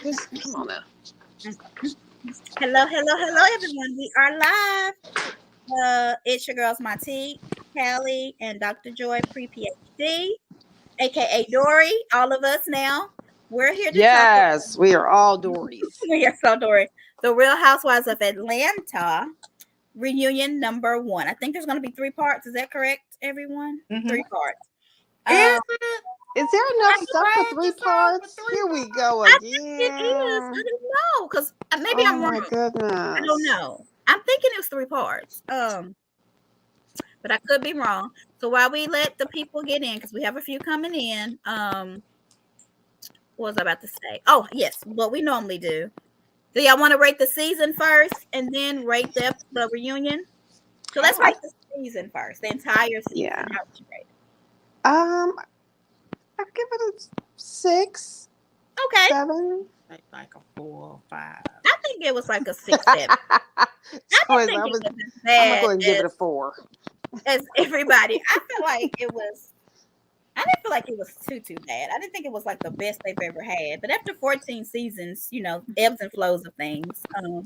Just come on now. Hello, everyone. We are live. It's your girls, Monty, Callie, and Dr. Joy, pre-PhD, aka Dory. All of us now. We're here to talk about. Yes, we are all Dories. We are so Dory. The Real Housewives of Atlanta reunion number 1. I think there's going to be 3 parts. Is that correct, everyone? 3 parts. Is it? Is there enough stuff for 3 parts? Here we go again. It is. I don't know because maybe I'm wrong. Oh my goodness. I don't know. I'm thinking it was 3 parts. But I could be wrong. So while we let the people get in, because we have a few coming in, what was I about to say? Oh, yes, what we normally do. Do y'all want to rate the season first and then rate the reunion? So let's rate the season first, the entire season. Yeah. How would you rate it? I'd give it a 6. Okay. 7. Like a 4 or 5. I think it was like a 6, 7. I I'm think it was gonna as go bad ahead and give it a 4. as everybody. I feel like it was. I didn't feel like it was too bad. I didn't think it was like the best they've ever had. But after 14 seasons, ebbs and flows of things.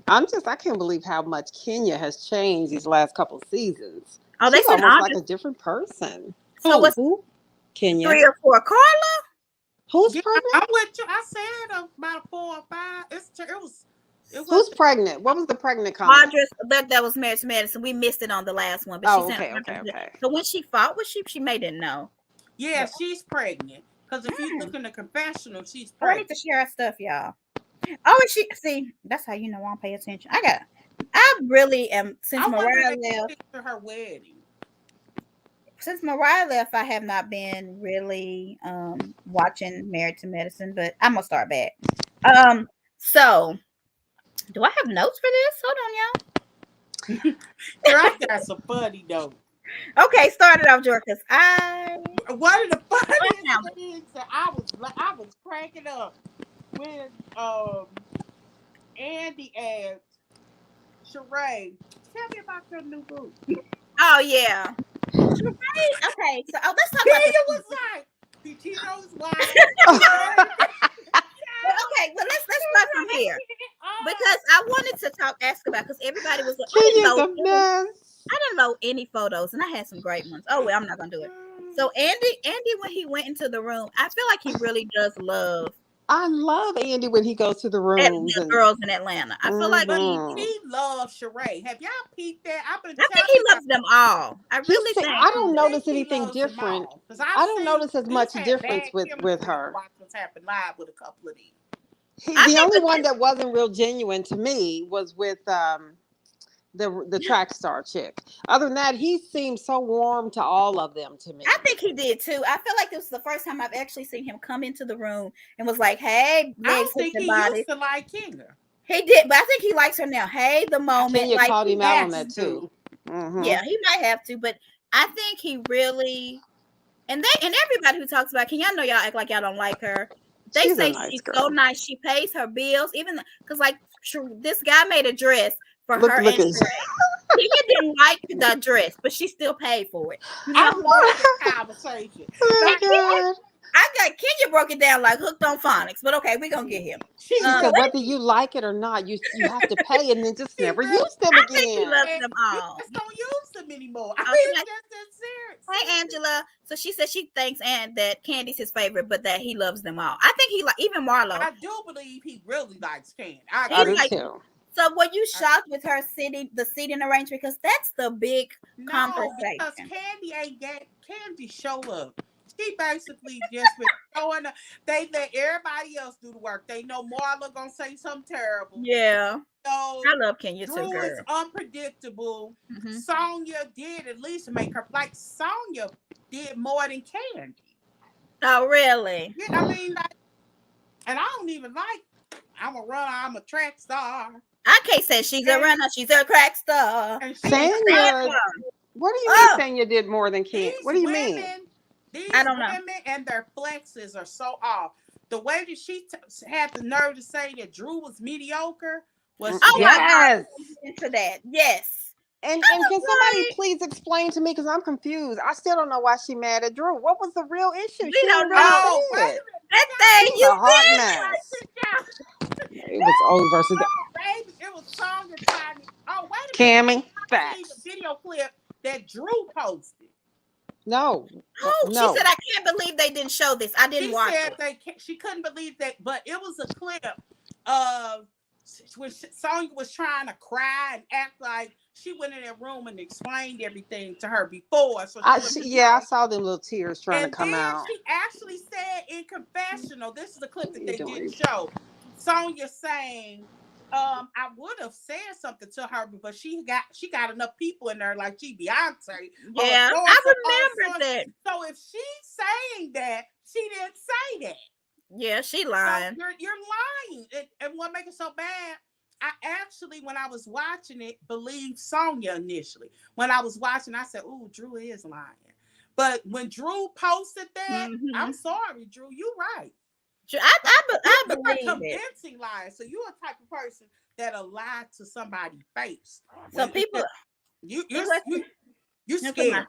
I can't believe how much Kenya has changed these last couple of seasons. Oh, they She's said almost like a different person. So what's Kenya? 3 or 4? Carla? Who's Yeah, pregnant? I'm with you. I said about 4 or 5. Who's pregnant? What was the pregnant comment? Audrey, that was Marriage to Medicine. We missed it on the last one, but she said okay. So when she fought, she made it know. Yeah, she's pregnant. Because if you look in the confessional, she's I pregnant. need to share our stuff, y'all. Oh, and she see. That's how you know I don't pay attention. I really am. Since Mariah left, her wedding. Since Mariah left, I have not been really watching Married to Medicine, but I'm gonna start back. So do I have notes for this? Hold on, y'all. I got some funny notes. Okay, start it off, George, because one of the funniest things that I was cracking up when Andy asked Sheree, tell me about your new boo. Oh yeah. Sheree? Okay, so let's talk about this. It was like Tito's wife. Okay, well let's start from here because I wanted to ask about because everybody was like, I didn't know any photos and I had some great ones. Oh well, I'm not gonna do it. So Andy, when he went into the room, I feel like he really does love. I love Andy when he goes to the rooms. The girls in Atlanta. I feel like he loves Sheree. Have y'all peeped that? I think he loves them all. I really think. I don't notice anything different. I don't notice as much difference with her. What's happened live with a couple of these. The only one that wasn't real genuine to me was with the track star chick. Other than that, he seemed so warm to all of them to me. I think he did too. I feel like this was the first time I've actually seen him come into the room and was like, "Hey, I don't think he used to like Kenya. He did, but I think he likes her now. Hey, the moment. Kenya called him out on that too. Mm-hmm. Yeah, he might have to, but I think he really and everybody who talks about Kenya, I know y'all act like y'all don't like her. They say she's so nice. She pays her bills, even because this guy made a dress for her and Sheree. Kenya didn't like the dress, but she still paid for it. I love this conversation. I got Kenya broke it down like hooked on phonics, but okay, we're gonna get him. She said whether you like it or not, you have to pay and then just never use them again. I think he loves them all. Just don't use them anymore. I mean, it's just that serious. Hey Angela. So she said she thinks that Candy's his favorite, but that he loves them all. I think he even Marlo. I do believe he really likes Candy. I do too. So were you shocked with her seating arrangement? Because that's the big conversation. Because Candy ain't got Candy show up. She basically just been showing up. They let everybody else do the work. They know Marla gonna say something terrible. Yeah. So I love Kenya too. Drew is unpredictable. Mm-hmm. Sonya did at least make her like Sonya did more than Candy. Oh really? Yeah, I mean, and I don't even like. I'm a runner. I'm a track star. I can't say she's a runner. She's a crack star. Sanya, what do you mean Sanya did more than Candy? What do you mean? These women and their flexes are so off. The way that she had the nerve to say that Drew was mediocre was into that. Yes. And can somebody please explain to me because I'm confused. I still don't know why she mad at Drew. What was the real issue? We don't know. That thing you Oh, versus baby, it was Sonya trying to. Oh, wait a minute. Cammy. I see the Facts. video clip that Drew posted. No, Oh, she no. said, I can't believe they didn't show this. I didn't She watch said it. she couldn't believe that, but it was a clip of when Sonya was trying to cry and act like she went in that room and explained everything to her before, so she wouldn't. Yeah, I saw them little tears trying to And come then out. she actually said in confessional, this is a clip What are that you they didn't doing? show. Sonya saying, I would have said something to her, but she got enough people in there like she Beyonce. Yeah, I remember that. So if she's saying that, she didn't say that. Yeah, she So lying. you're lying. And what makes it so bad, I actually, when I was watching it, believed Sonya initially. When I was watching, I said, "Ooh, Drew is lying." But when Drew posted that, I'm sorry, Drew, you're right. I You're a believe it. convincing liar. So you're a type of person that'll lie to somebody's face. So people, You're scared.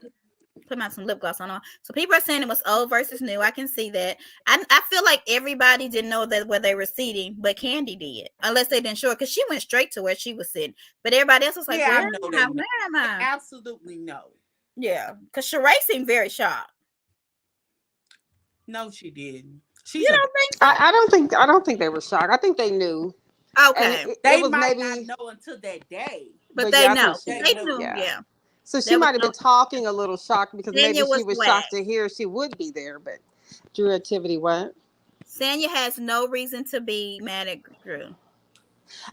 Put my some lip gloss on. So people are saying it was old versus new. I can see that. I feel like everybody didn't know that where they were sitting, but Candy did, unless they didn't show it because she went straight to where she was sitting. But everybody else was like, yeah, "Where I am know I? they know. Where am I?" They absolutely know. Yeah, because Sheree seemed very shocked. No, she didn't. You don't think so? I don't think they were shocked. I think they knew. Okay, and they was might not know until that day, but they yeah, know. they Knew. Yeah. So she might have been talking a little shocked because maybe Sanya she was shocked to hear she would be there, but Drew activity what? Sanya has no reason to be mad at Drew.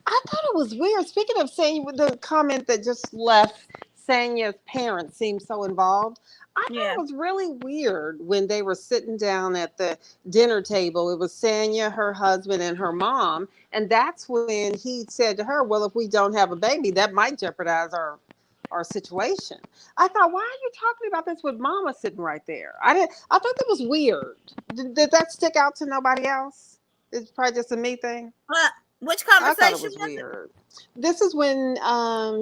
I thought it was weird. Speaking of Sanya, with the comment that just left, Sanya's parents seemed so involved. I thought it was really weird when they were sitting down at the dinner table. It was Sanya, her husband, and her mom. And that's when he said to her, well, if we don't have a baby, that might jeopardize our situation. I thought, why are you talking about this with mama sitting right there? I thought that was weird. Did that stick out to nobody else? It's probably just a me thing. Which conversation? I thought it was weird. This is when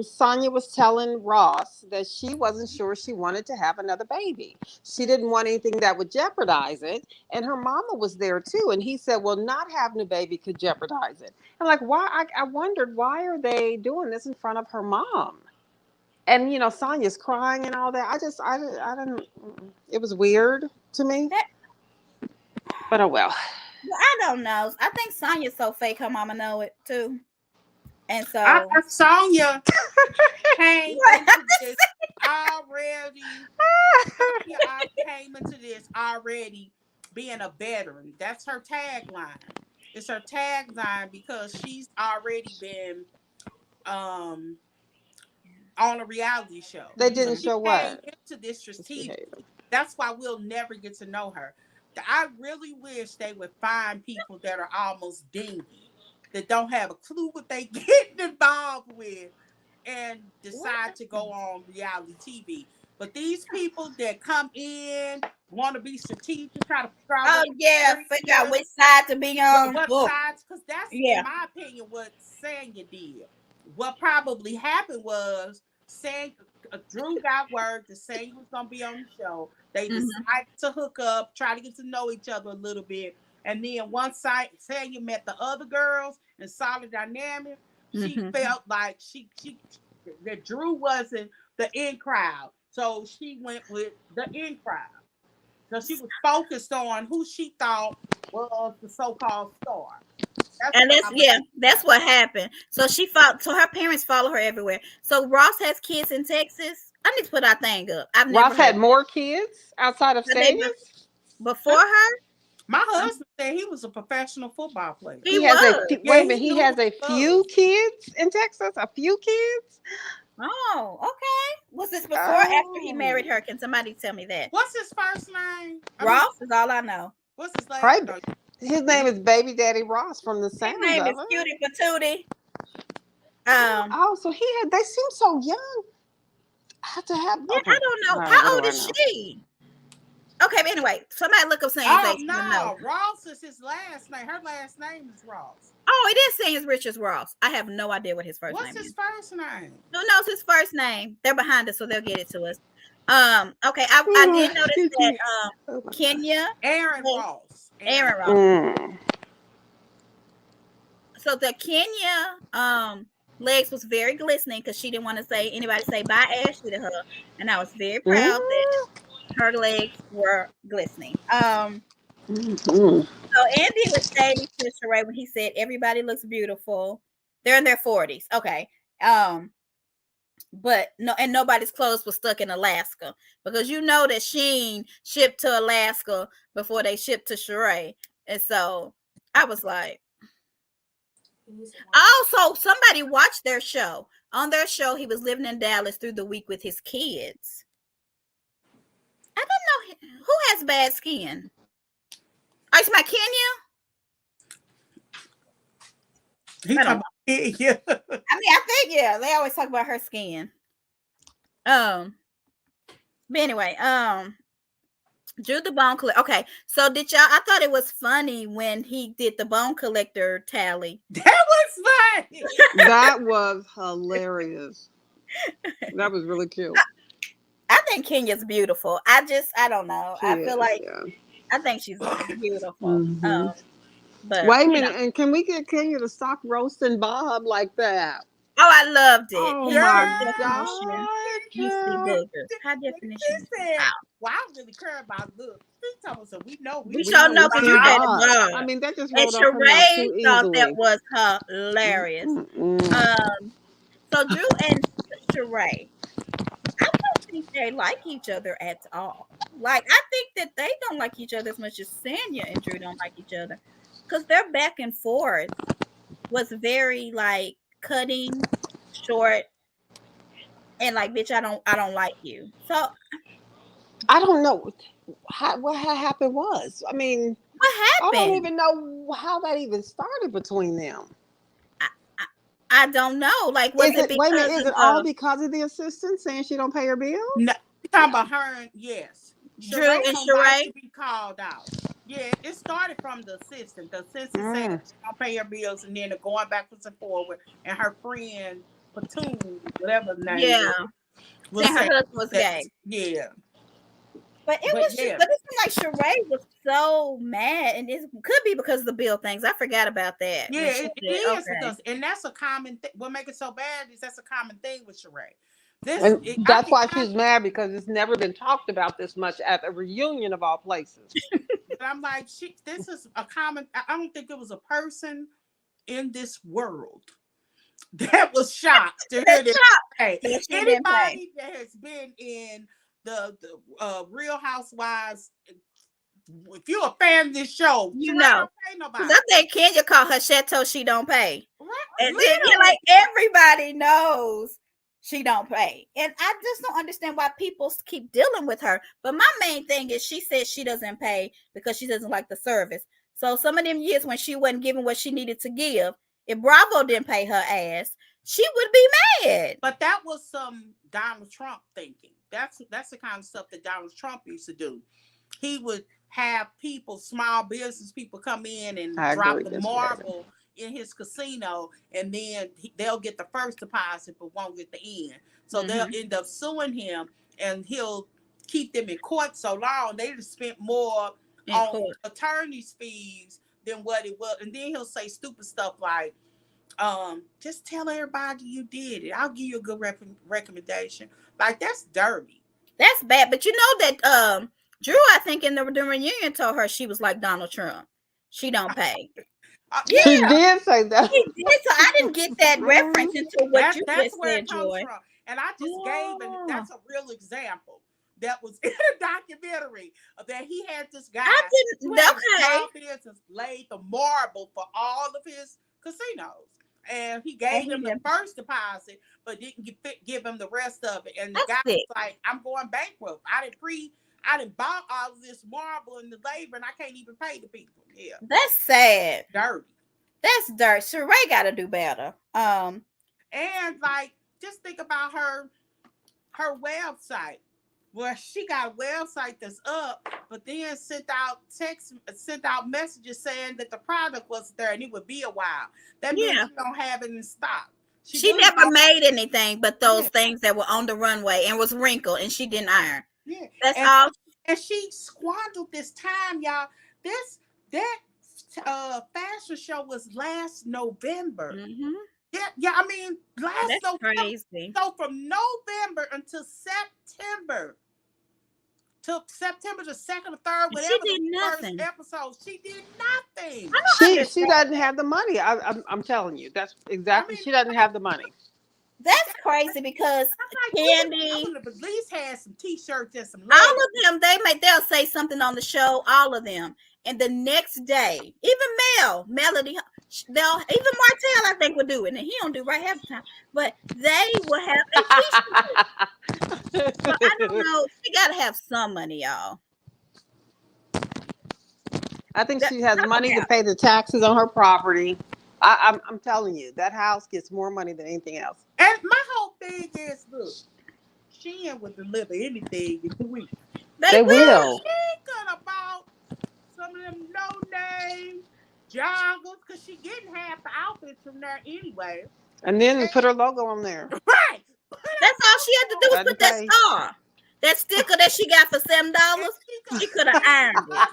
Sonya was telling Ross that she wasn't sure she wanted to have another baby. She didn't want anything that would jeopardize it. And her mama was there too. And he said, well, not having a baby could jeopardize it. I'm like, why? I wondered, why are they doing this in front of her mom? And, Sonya's crying and all that. I didn't, it was weird to me. But oh well. I don't know. I think Sonya's so fake her mama know it too. And so Sonya came into this already. Sonya came into this already being a veteran. That's her tagline. It's her tagline because she's already been on a reality show. They didn't show what? Into this strategic. That's why we'll never get to know her. I really wish they would find people that are almost dingy, that don't have a clue what they getting involved with, and decide to go on reality TV. But these people that come in, want to be strategic, try to figure out figure out which side to be on. What sides, because that's, in my opinion, what Sanya did. What probably happened was Drew got word that Sanya was going to be on the show. They decided to hook up, try to get to know each other a little bit. And then once Sanya met the other girls and saw the dynamic, she felt like that Drew wasn't the in crowd. So she went with the in crowd. So she was focused on who she thought was the so-called star. That's what happened. So so her parents follow her everywhere. So Ross has kids in Texas. I need to put our thing up. Ross had more kids outside of Sanya's before her. My husband said he was a professional football player. He has a few kids in Texas. A few kids. Oh, okay. Was this before or after he married her? Can somebody tell me that? What's his first name? Ross is all I know. What's his last name? His name is Baby Daddy Ross from the sound of it. His name is Cutie Patootie. So they seem so young. I have to have. Yeah, I don't know. How old is she? Okay, but anyway, somebody look up Sanya's age. No, Ross is his last name. Her last name is Ross. Oh, it is Sanya's Richards Ross. I have no idea what his first name is. What's his first name? Who knows his first name? They're behind us, so they'll get it to us. Okay, I did notice that Kenya Aaron Ross. Aaron Ross. So the Kenya legs was very glistening because she didn't want to say anybody say bye Ashley to her, and I was very proud that her legs were glistening. So Andy was shady to Sheree when he said everybody looks beautiful. They're in their 40s. Okay. But no, and nobody's clothes was stuck in Alaska because you know that Sheen shipped to Alaska before they shipped to Sheree. And so I was like, also somebody watched their show. On their show, he was living in Dallas through the week with his kids. I don't know who has bad skin. Oh, it's my Kenya. He talking about Kenya. I think they always talk about her skin. But anyway, Drew the bone collector. Okay, so did y'all? I thought it was funny when he did the bone collector tally. That was funny. That was hilarious. That was really cute. I think Kenya's beautiful. I don't know. I feel like I think she's beautiful. Mm-hmm. But wait a minute, and can we get Kenya to stop roasting Bob like that? Oh, I loved it. Oh my God. You see boogers. High definition. Well, I don't really care about looks. We know we sure know because you had Bob. I mean, that just and Sheree thought that was hilarious. So Drew and Sheree, I don't think they like each other at all. Like, I think that they don't like each other as much as Sanya and Drew don't like each other. Because their back and forth was very like cutting, short, and like, bitch, I don't like you. So I don't know what happened was. I mean, what happened? I don't even know how that even started between them. I don't know. Like, was it because is it all because of the assistant saying she don't pay her bill? No, talking about her. Yes, Drew and Sheree to be called out. Yeah, it started from the assistant. The assistant said she don't pay her bills, and then they're going backwards and forward. And her friend Platoon, whatever the name, and her husband was gay. Yeah. But it seemed like Sheree was so mad, and it could be because of the bill things. I forgot about that. Yeah, it is because, and that's a common thing. What makes it so bad is that's a common thing with Sheree. That's why she's mad, because it's never been talked about this much at a reunion of all places. But I'm like, this is a common. I don't think there was a person in this world that was shocked to hear this. Hey, anybody that has been in the Real Housewives, if you're a fan of this show, you know, because I think Kenya called her Chateau she don't pay, and then like everybody knows she don't pay, and I just don't understand why people keep dealing with her. But my main thing is she says she doesn't pay because she doesn't like the service. So some of them years when she wasn't giving what she needed to give, if Bravo didn't pay her ass, she would be mad. But that was some Donald Trump thinking. That's the kind of stuff that Donald Trump used to do. He would have people, small business people, come in and drop the marble in his casino, and then they'll get the first deposit but won't get the end. So they'll end up suing him, and he'll keep them in court so long they just spent more on attorney's fees than what it was. And then he'll say stupid stuff like, just tell everybody you did it. I'll give you a good recommendation. Like, that's dirty. That's bad. But you know that Drew, I think in the reunion told her she was like Donald Trump. She don't pay. Yeah. She did say that. She did. So I didn't get that reference into what you just said, Joy. From. And I just gave it. That's a real example. That was in a documentary that he had this guy who laid the marble for all of his casinos. And he gave him the first deposit, but didn't give him the rest of it. And the guy was like, I'm going bankrupt. I didn't buy all of this marble and the labor, and I can't even pay the people. Yeah. That's sad. Dirty. That's dirty. Sheree got to do better. And like, just think about her website. Well, she got a website that's up, but then sent out messages saying that the product wasn't there and it would be a while. That means she don't have it in stock. She never made anything but those things that were on the runway and was wrinkled, and she didn't iron. Yeah, that's all. And she squandered this time, y'all. That fashion show was last November. Mm-hmm. Yeah. I mean, last That's November. crazy. So from November until September. To September the 2nd or 3rd, whatever the first episode, she did nothing. She doesn't have the money. I'm telling you, that's exactly. She doesn't have the money. That's crazy because Candy would have at least had some t-shirts and some. All of them, they'll say something on the show. All of them, and the next day, even Melody, even Martell, I think would do it, and he don't do right half the time. But they will have a t-shirt. So I don't know. She got to have some money, y'all. I think she has money to pay the taxes on her property. I'm telling you, that house gets more money than anything else. And my whole thing is, look, Shein would deliver anything in a week. They will. She could have bought some of them no-name joggers because she getting half the outfits from there anyway. And then put her logo on there. Right. That's all she had to do was put that star. That sticker that she got for $7, she could have earned it.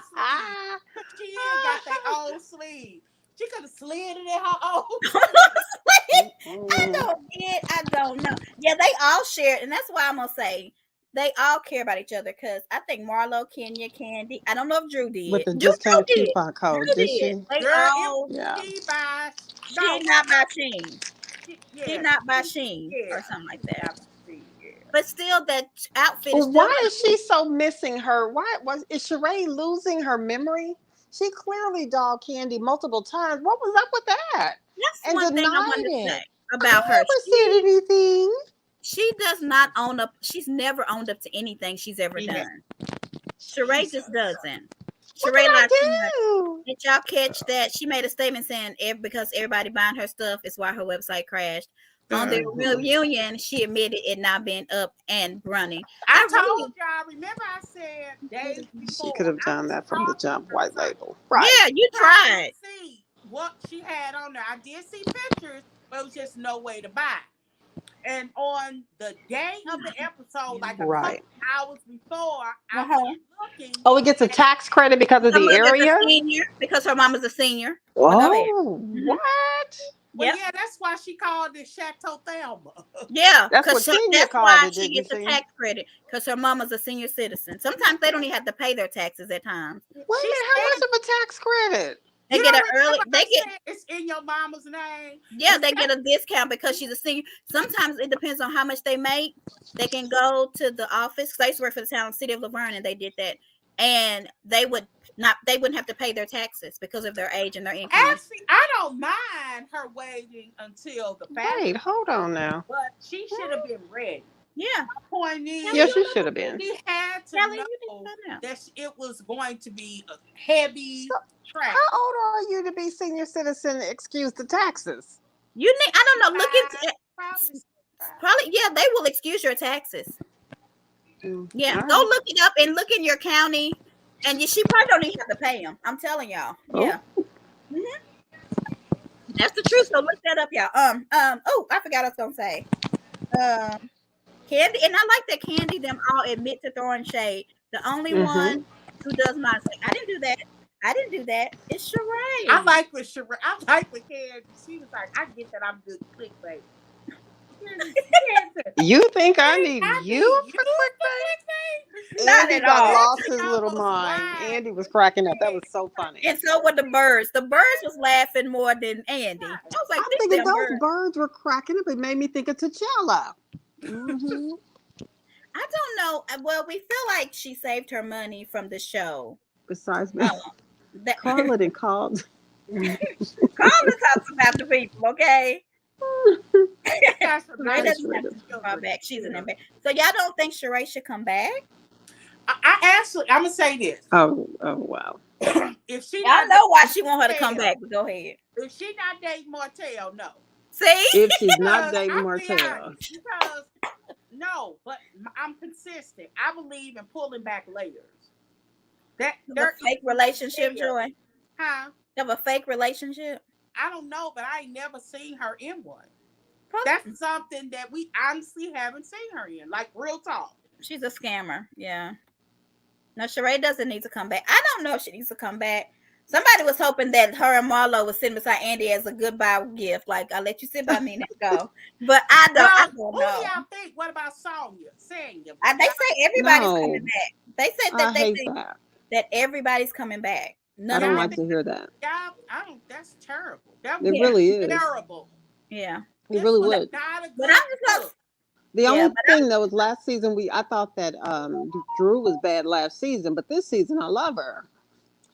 She ain't got that old sleeve. She could have slid it in her own sleeve. I don't know. Yeah, they all share, and that's why I'm gonna say they all care about each other. Because I think Marlo, Kenya, Candy. I don't know if Drew did. With the discount coupon code, did she? They all. She not by Shein. She not by Shein or something like that. But still, that outfit. Why is she so missing her? Is Sheree losing her memory? She clearly dogged Candy multiple times. What was up with that? That's one thing I wanted to say about her. I never said anything. She does not own up. She's never owned up to anything she's ever done. Sheree just doesn't. Sheree, did y'all catch that? She made a statement saying because everybody buying her stuff is why her website crashed. On the reunion, she admitted it not being up and running. I told y'all, remember I said days before. She could have done that from the jump, white label. Right. Yeah, you tried. See what she had on there. I did see pictures, but it was just no way to buy. And on the day of the episode, like a couple hours before, I was looking. Oh, it gets a tax credit because of the area? Because her mom is a senior. Oh, what? Well, yeah, that's why she called it Chateau Thelma. Yeah, that's what Kenya called it. She gets a tax credit because her mama's a senior citizen. Sometimes they don't even have to pay their taxes at times. Wait a minute, how much of a tax credit? They get an early. It's in your mama's name. Yeah, they get a discount because she's a senior. Sometimes it depends on how much they make. They can go to the office. Because I used to work for the town city of Laverne, and they did that. And they wouldn't have to pay their taxes because of their age and their income. Actually, I don't mind her waiting until the family. Wait, hold on now. But she should have been ready. Yeah. My point is, yeah, she should have been. She had to know that it was going to be a heavy track. How old are you to be senior citizen? Excuse the taxes. You need. I don't know. Look into it. Probably. Yeah, they will excuse your taxes. Yeah, go look it up and look in your county, and she probably don't even have to pay them. I'm telling y'all. Yeah, that's the truth. So look that up, y'all. Oh, I forgot what I was gonna say. Candy, and I like that Candy them all admit to throwing shade. The only one who does not say, "I didn't do that. I didn't do that." It's Sheree. I like with Sheree. I like with Candy. She was like, "I get that I'm good clickbait." You think I need you for clickbait? Andy got lost his little mind. Andy was cracking up. That was so funny. And so were the birds. The birds was laughing more than Andy. I was like, I'm thinking those birds were cracking up. It made me think of T'Challa. Mm-hmm. I don't know. Well, we feel like she saved her money from the show. Besides me, Carla didn't call. Carla talks about the people, okay? She's an embarrassment. So y'all don't think Sheree should come back? I'm gonna say this. Oh wow. If she, I know why she want her to come back. But go ahead. If she not dating Martell, no. See, if she's not dating Martell, because no, but I'm consistent. I believe in pulling back layers. That a fake relationship, Joy. Huh? Have a fake relationship. I don't know, but I ain't never seen her in one. That's something that we honestly haven't seen her in. Like, real talk. She's a scammer. Yeah. No, Sheree doesn't need to come back. I don't know if she needs to come back. Somebody was hoping that her and Marlo would sit beside Andy as a goodbye gift. Like, I'll let you sit by me and go. But I don't Who know. do y'all think? What about Sonya? Sanya? They say everybody's coming back. They said that they think that everybody's coming back. I don't like to hear that. Y'all, I don't. That's terrible. That it really is terrible. Yeah, it really would. But I'm just the only thing that was last season, I thought that Drew was bad last season, but this season I love her.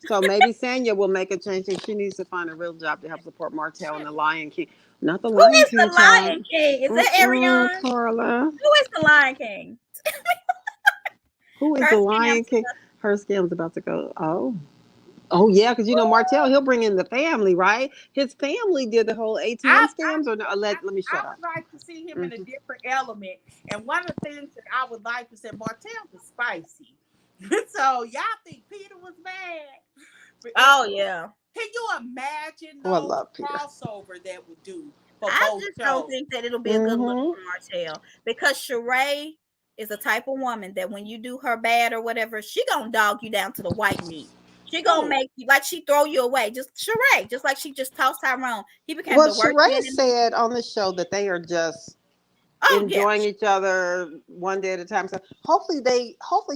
So maybe Sanya will make a change, and she needs to find a real job to help support Martell and the Lion King. Not the Lion King. Who is the Lion King? Is that Ariana? Carla. Who is the Lion King? Who is the Lion King? Her scam's about to go. Oh yeah, because Martell, he'll bring in the family, right? His family did the whole ATM scams, or no? Let me shut up. I would like to see him in a different element, and one of the things that I would like to say, Martell was spicy. So y'all think Peter was bad? Oh yeah. Can you imagine the crossover that would do? I just don't think that it'll be a good look for Martell, because Sheree is the type of woman that when you do her bad or whatever, she gonna dog you down to the white meat. She gonna make you like she throw you away. Just Sheree, just like she just tossed Tyrone. He became the worst. Sheree said on the show that they are just enjoying each other one day at a time. So hopefully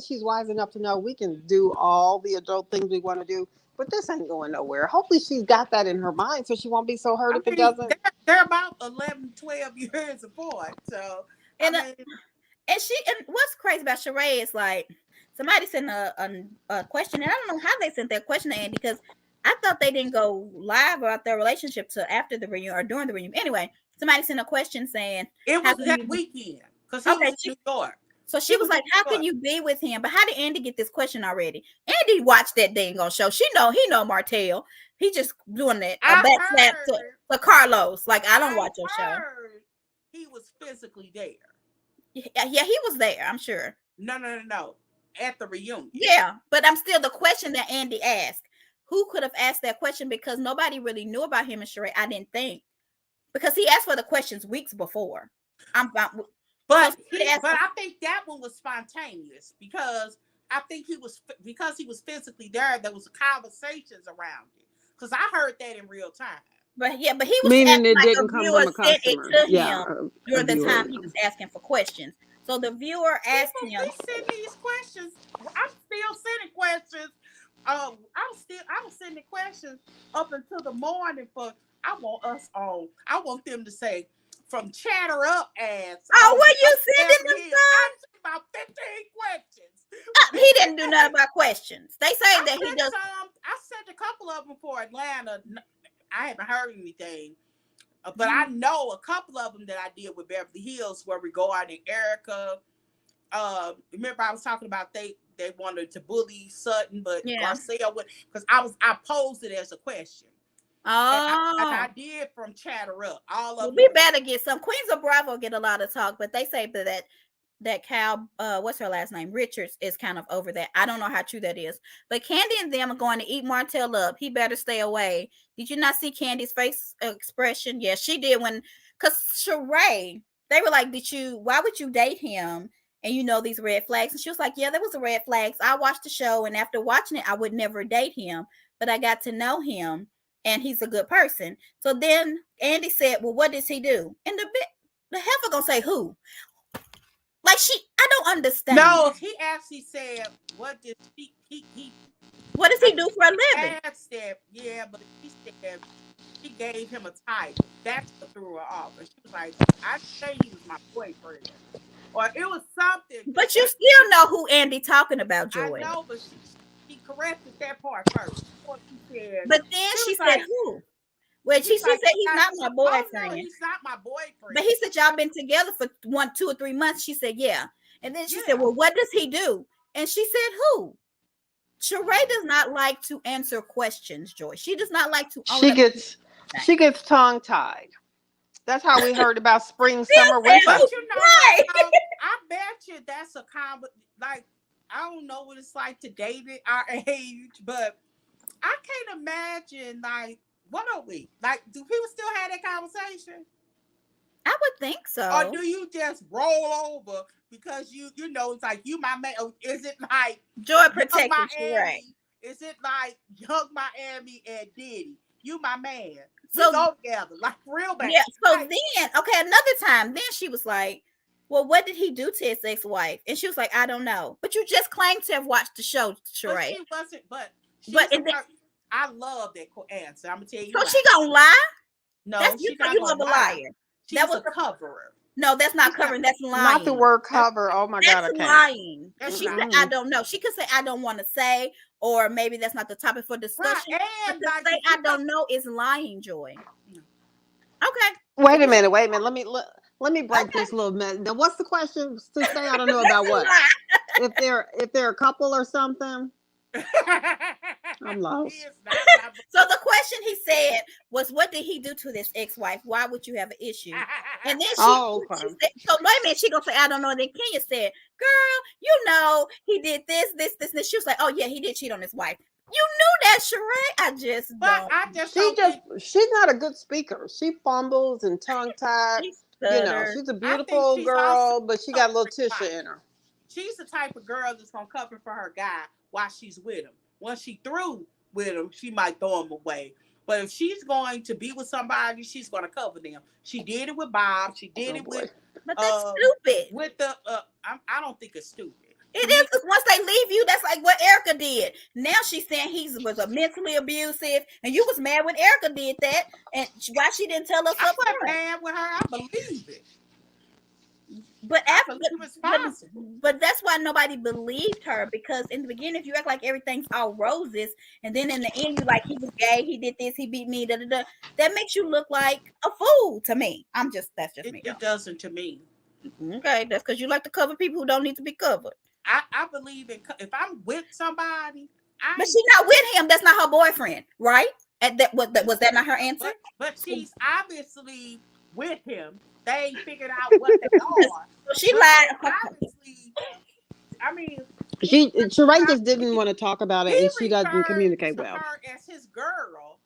she's wise enough to know we can do all the adult things we want to do, but this ain't going nowhere. Hopefully she's got that in her mind so she won't be so hurt if it doesn't. They're about 11, 12 years apart. So and what's crazy about Sheree is like somebody sent a question, and I don't know how they sent that question to Andy, because I thought they didn't go live about their relationship till after the reunion or during the reunion. Anyway, somebody sent a question saying it was that weekend because he was in New York. So she was like, "How can you be with him?" But how did Andy get this question already? Andy watched that dang on show. He know Martell. He just doing that backslap to Carlos. Like, I don't watch your show. He was physically there. Yeah, he was there. I'm sure. No. At the reunion. Yeah, but I'm still the question that Andy asked. Who could have asked that question? Because nobody really knew about him and Sheree. I didn't think, because he asked for the questions weeks before. But I think that one was spontaneous because I think he was physically there. There was conversations around it because I heard that in real time. But he was meaning it didn't come from a customer. During the time he was asking for questions. So the viewer asked him. He sent these questions. I'm still sending questions. I was sending questions up until the morning for. I want them to say from Chatter Up ass. Oh, were you sending them some? About 15 questions. He didn't do nothing about questions. They say that he does. I sent a couple of them for Atlanta. I haven't heard anything. But I know a couple of them that I did with Beverly Hills where regarding Erica. Remember I was talking about they wanted to bully Sutton, but Garcia would, because I posed it as a question. Oh, and I did from Chatter Up. All of we better get some. Queens of Bravo get a lot of talk, but they say that Cal, what's her last name? Richards is kind of over that. I don't know how true that is. But Candy and them are going to eat Martell up. He better stay away. Did you not see Candy's face expression? Yeah, she did because Sheree, they were like, why would you date him? And these red flags. And she was like, yeah, there was a red flags. I watched the show, and after watching it, I would never date him. But I got to know him, and he's a good person. So then Andy said, well, what does he do? And the heifer gonna say who? Like I don't understand. No, he actually said, "What did he? What does he do for a living?" Said, yeah, but he said she gave him a title. That's what threw her off. And she was like, "I say he was my boyfriend, or it was something." But you still know who Andy talking about, Joy. I know, but she corrected that part first. But then she said, "Who?" Well, she said he's not my boyfriend. No, he's not my boyfriend. But he said y'all been together for 1, 2, or 3 months. She said, yeah. And then she said, well, what does he do? And she said, who? Sheree does not like to answer questions, Joy. She does not like to. She gets tongue tied. That's how we heard about spring, summer, winter. Right. I bet you that's a like, I don't know what it's like to date at our age, but I can't imagine, like, what are we? Like, do people still have that conversation? I would think so. Or do you just roll over because it's like you my man? Is it like Joy protecting Sheree? Is it like Young Miami and Diddy? You my man. We So go together like real bad. Yeah. So then, okay, another time, then she was like, "Well, what did he do to his ex-wife?" And she was like, "I don't know." But you just claimed to have watched the show, Sheree. But she wasn't. But I love that answer. I'm gonna tell you. So why. she gonna lie? No, she's not. You love a liar. She's a coverer. No, that's not covering. That's lying. Not the word cover. Oh my God, that's lying. She said, "I don't know." She could say, "I don't want to say," or maybe that's not the topic for discussion. Right. And to say, "I don't know" is lying, Joy. Okay. Wait a minute. Let me break this little mess. Now, what's the question? To say I don't know about what? if they're a couple or something. I'm lost. So the question he said was, "What did he do to this ex-wife? Why would you have an issue?" And then she said, "So wait a minute." She gonna say, "I don't know." And then Kenya said, "Girl, you know he did this. And she was like, "Oh yeah, he did cheat on his wife." You knew that, Sheree. She's not a good speaker. She fumbles and tongue tied. You know, she's a beautiful girl, but she got a little Tisha in her. She's the type of girl that's gonna cover for her guy while she's with him. Once she through with him, she might throw him away. But if she's going to be with somebody, she's gonna cover them. She did it with Bob. She did it with. But that's stupid. With the, I don't think it's stupid. It is, because once they leave you, that's like what Erica did. Now she's saying he was a mentally abusive, and you was mad when Erica did that, and why she didn't tell us? I wasn't mad with her. I believe it. But that's why nobody believed her, because in the beginning, if you act like everything's all roses, and then in the end you like he was gay, he did this, he beat me, that makes you look like a fool to me. That's just me. It doesn't to me. Okay, that's because you like to cover people who don't need to be covered. I believe in if I'm with somebody, but she's not with him. That's not her boyfriend, right? Was that not her answer? But she's obviously with him. They ain't figured out what they are. So she lied. Obviously, I mean, Sheree just didn't want to talk about it, and she doesn't communicate well. Her as his girl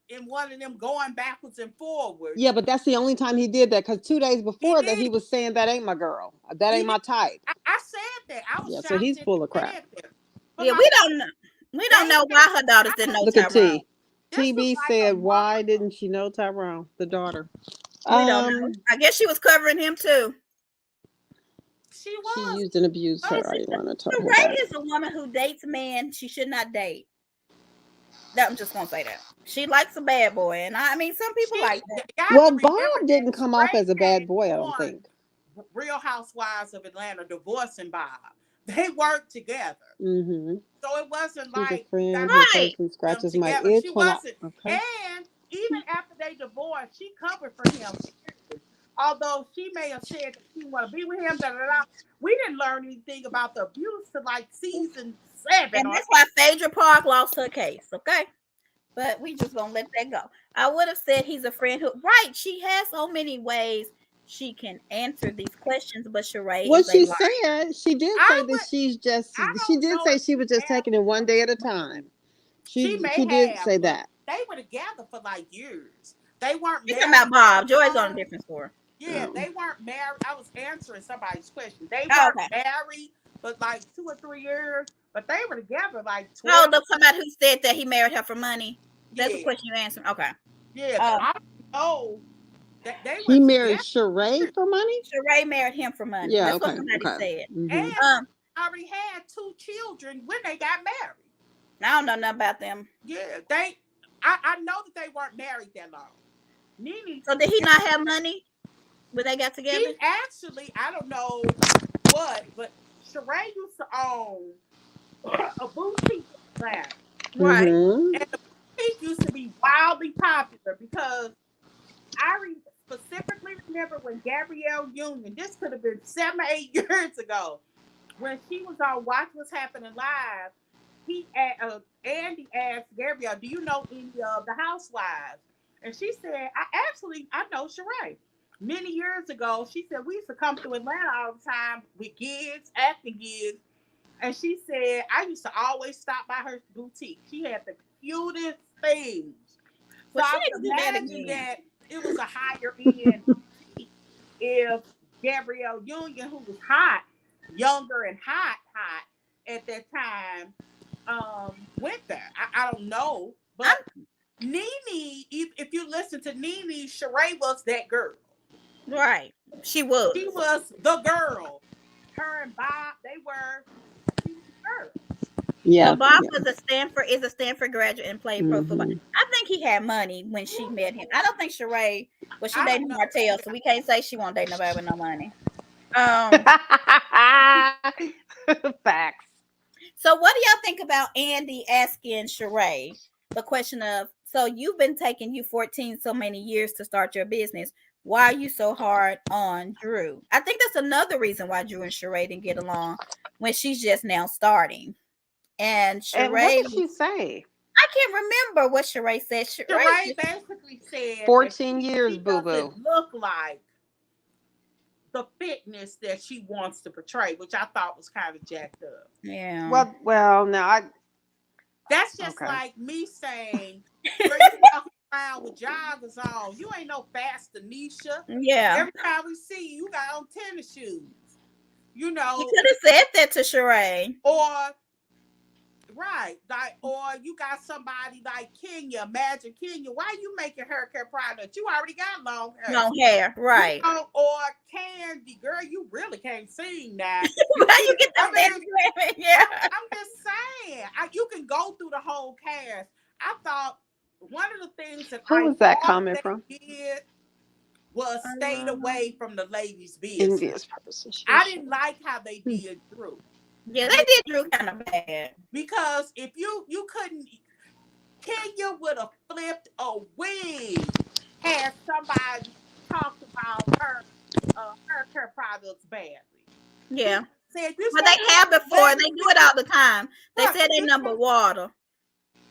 in one of them going backwards and forwards. Yeah, but that's the only time he did that, because 2 days before that he was saying that ain't my girl, that ain't my type. I said that. I was so he's full of crap. Yeah, we don't know why her daughters didn't know Tyrone. TB said, "Why didn't she know Tyrone, the daughter?" We don't know. I guess she was covering him too. She was. She used and abused her. Sheree is a woman who dates a man she should not date. I'm just gonna say that. She likes a bad boy, and I mean, some people like that. Well, Bob didn't come off as a bad boy, I don't think. Real Housewives of Atlanta divorcing Bob. They worked together. Mm-hmm. So it wasn't like a friend who scratches my itch. She wasn't. Okay. And even after they divorced, she covered for him. Although she may have said that she didn't want to be with him, we didn't learn anything about the abuse to like season 7. And that's why Phaedra Park lost her case, okay? But we just gonna let that go. I would have said he's a friend who, right? She has so many ways she can answer these questions, but Sheree. Well, she did say that she did say she was just taking it one day at a time. She did say that. They were together for like years. They weren't married. Talking about Bob. Joy's on a different story. Yeah, they weren't married. I was answering somebody's question. They weren't married, but like 2 or 3 years. But they were together like 12. Oh, somebody who said that he married her for money. That's the question you answered. Okay. Yeah. I know that they were. He married Sheree for money? Sheree married him for money. Yeah, that's what somebody said. Mm-hmm. And already had 2 children when they got married. I don't know nothing about them. Yeah, I know that they weren't married that long. Nene. So did he not have money when they got together? He actually, I don't know what, but Sheree used to own a boutique brand. Right. Mm-hmm. And the boutique used to be wildly popular because I specifically remember when Gabrielle Union, this could have been 7 or 8 years ago, when she was on Watch What's Happening Live, Andy asked Gabrielle, "Do you know any of the housewives?" And she said, I know Sheree. Many years ago, she said, we used to come to Atlanta all the time with gigs, acting gigs. And she said, I used to always stop by her boutique. She had the cutest things. So I would imagine that it was a higher end boutique if Gabrielle Union, who was hot, younger and hot at that time, went there. I don't know, but Nene, if you listen to Nene, Sheree was that girl. Right. She was. She was the girl. Her and Bob, they were the girl. Yeah. So Bob was a Stanford graduate and played pro football. Mm-hmm. I think he had money when she met him. I don't think Sheree, well, she dated Martell, so we can't say she won't date nobody with no money. Facts. So what do y'all think about Andy asking Sheree the question of, so you've been taking you 14 so many years to start your business. Why are you so hard on Drew? I think that's another reason why Drew and Sheree didn't get along when she's just now starting. And Sheree, and what did she say? I can't remember what Sheree said. Sheree basically said 14 years, boo-boo. Look like the fitness that she wants to portray, which I thought was kind of jacked up. Yeah. Well, now that's just like me saying, girl, you walking around with joggers on. You ain't no fast Anisha. Yeah. Every time we see you, got on tennis shoes. You know. You could have said that to Sheree. Or you got somebody like Kenya. Imagine Kenya. Why you making hair care product? You already got long hair. Long hair, right? You know, or Candy, girl, you really can't sing that. Why you get that? Yeah. I'm just saying, you can go through the whole cast. I thought one of the things that who was that comment from? Did was stayed away from the ladies' business. I didn't like how they did Drew. Yeah, they did Drew kind of bad. Because if you couldn't, Kenya would have flipped a wig had somebody talked about her products badly. Yeah. But they have before. They do it all the time. They said they number water.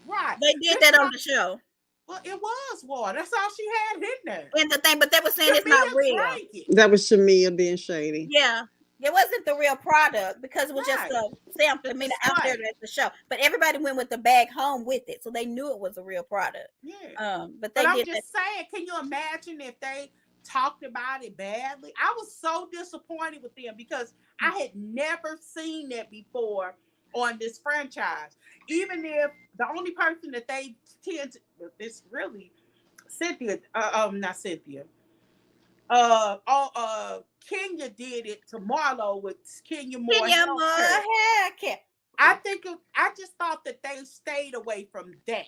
Right. They did that on the show. Well, it was water. That's all she had in there. And the thing, but they were saying it's not real. That was Shamia being shady. Yeah. It wasn't the real product because it was just a sample. I mean, out there at the show. But everybody went with the bag home with it, so they knew it was a real product. Yeah. But I'm just saying, can you imagine if they talked about it badly? I was so disappointed with them because I had never seen that before on this franchise. Even if the only person that they tend to, it's really Cynthia, not Cynthia. Kenya did it to Marlo with Kenya Moore haircut. I just thought that they stayed away from that.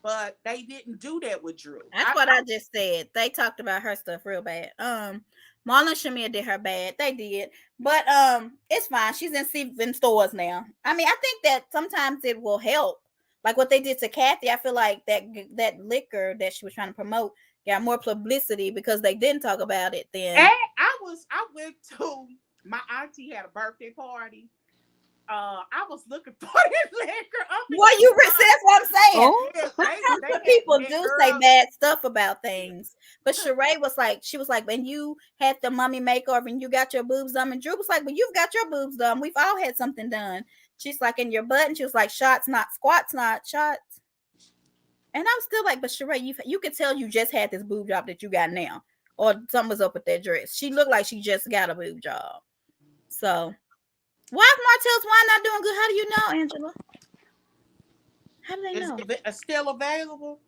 But they didn't do that with Drew. That's what I just said. They talked about her stuff real bad. Marlon and Shamia did her bad. They did. But it's fine. She's in stores now. I mean, I think that sometimes it will help. Like what they did to Kathy, I feel like that liquor that she was trying to promote got more publicity because they didn't talk about it then. And I went to, my auntie had a birthday party. I was looking for that liquor. Well, that's what I'm saying. Sometimes people do say bad stuff about things. But Sheree was like, when you had the mummy makeover and you got your boobs done, and Drew was like, well, you've got your boobs done. We've all had something done. She's like, in your butt, and she was like, shots, not squats, not shots. And I'm still like, but Sheree, you could tell you just had this boob job that you got now, or something was up with that dress. She looked like she just got a boob job. So, why is Martell's wine not doing good? How do you know, Angela? How do they know? Is it still available?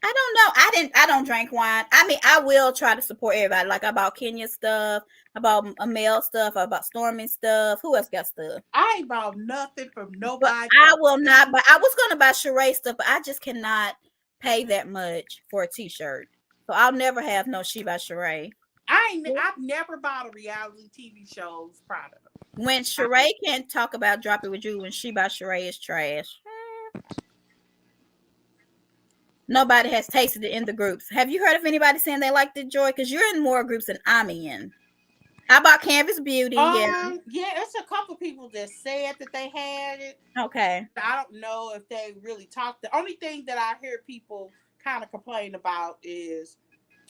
I don't know. I don't drink wine. I mean, I will try to support everybody. Like I bought Kenya stuff, I bought Amel stuff, I bought Stormy stuff. Who else got stuff? I ain't bought nothing from nobody. But I will not. But I was gonna buy Sheree stuff, but I just cannot pay that much for a T-shirt. So I'll never have no She by Sheree. I've never bought a reality TV show's product. When Sheree can't talk about Drop It With You, when She by Sheree is trash. Nobody has tasted it in the groups. Have you heard of anybody saying they liked it, Joy? Because you're in more groups than I'm in. How about Canvas Beauty? Yeah, it's a couple people that said that they had it. Okay. I don't know if they really talked. The only thing that I hear people kind of complain about is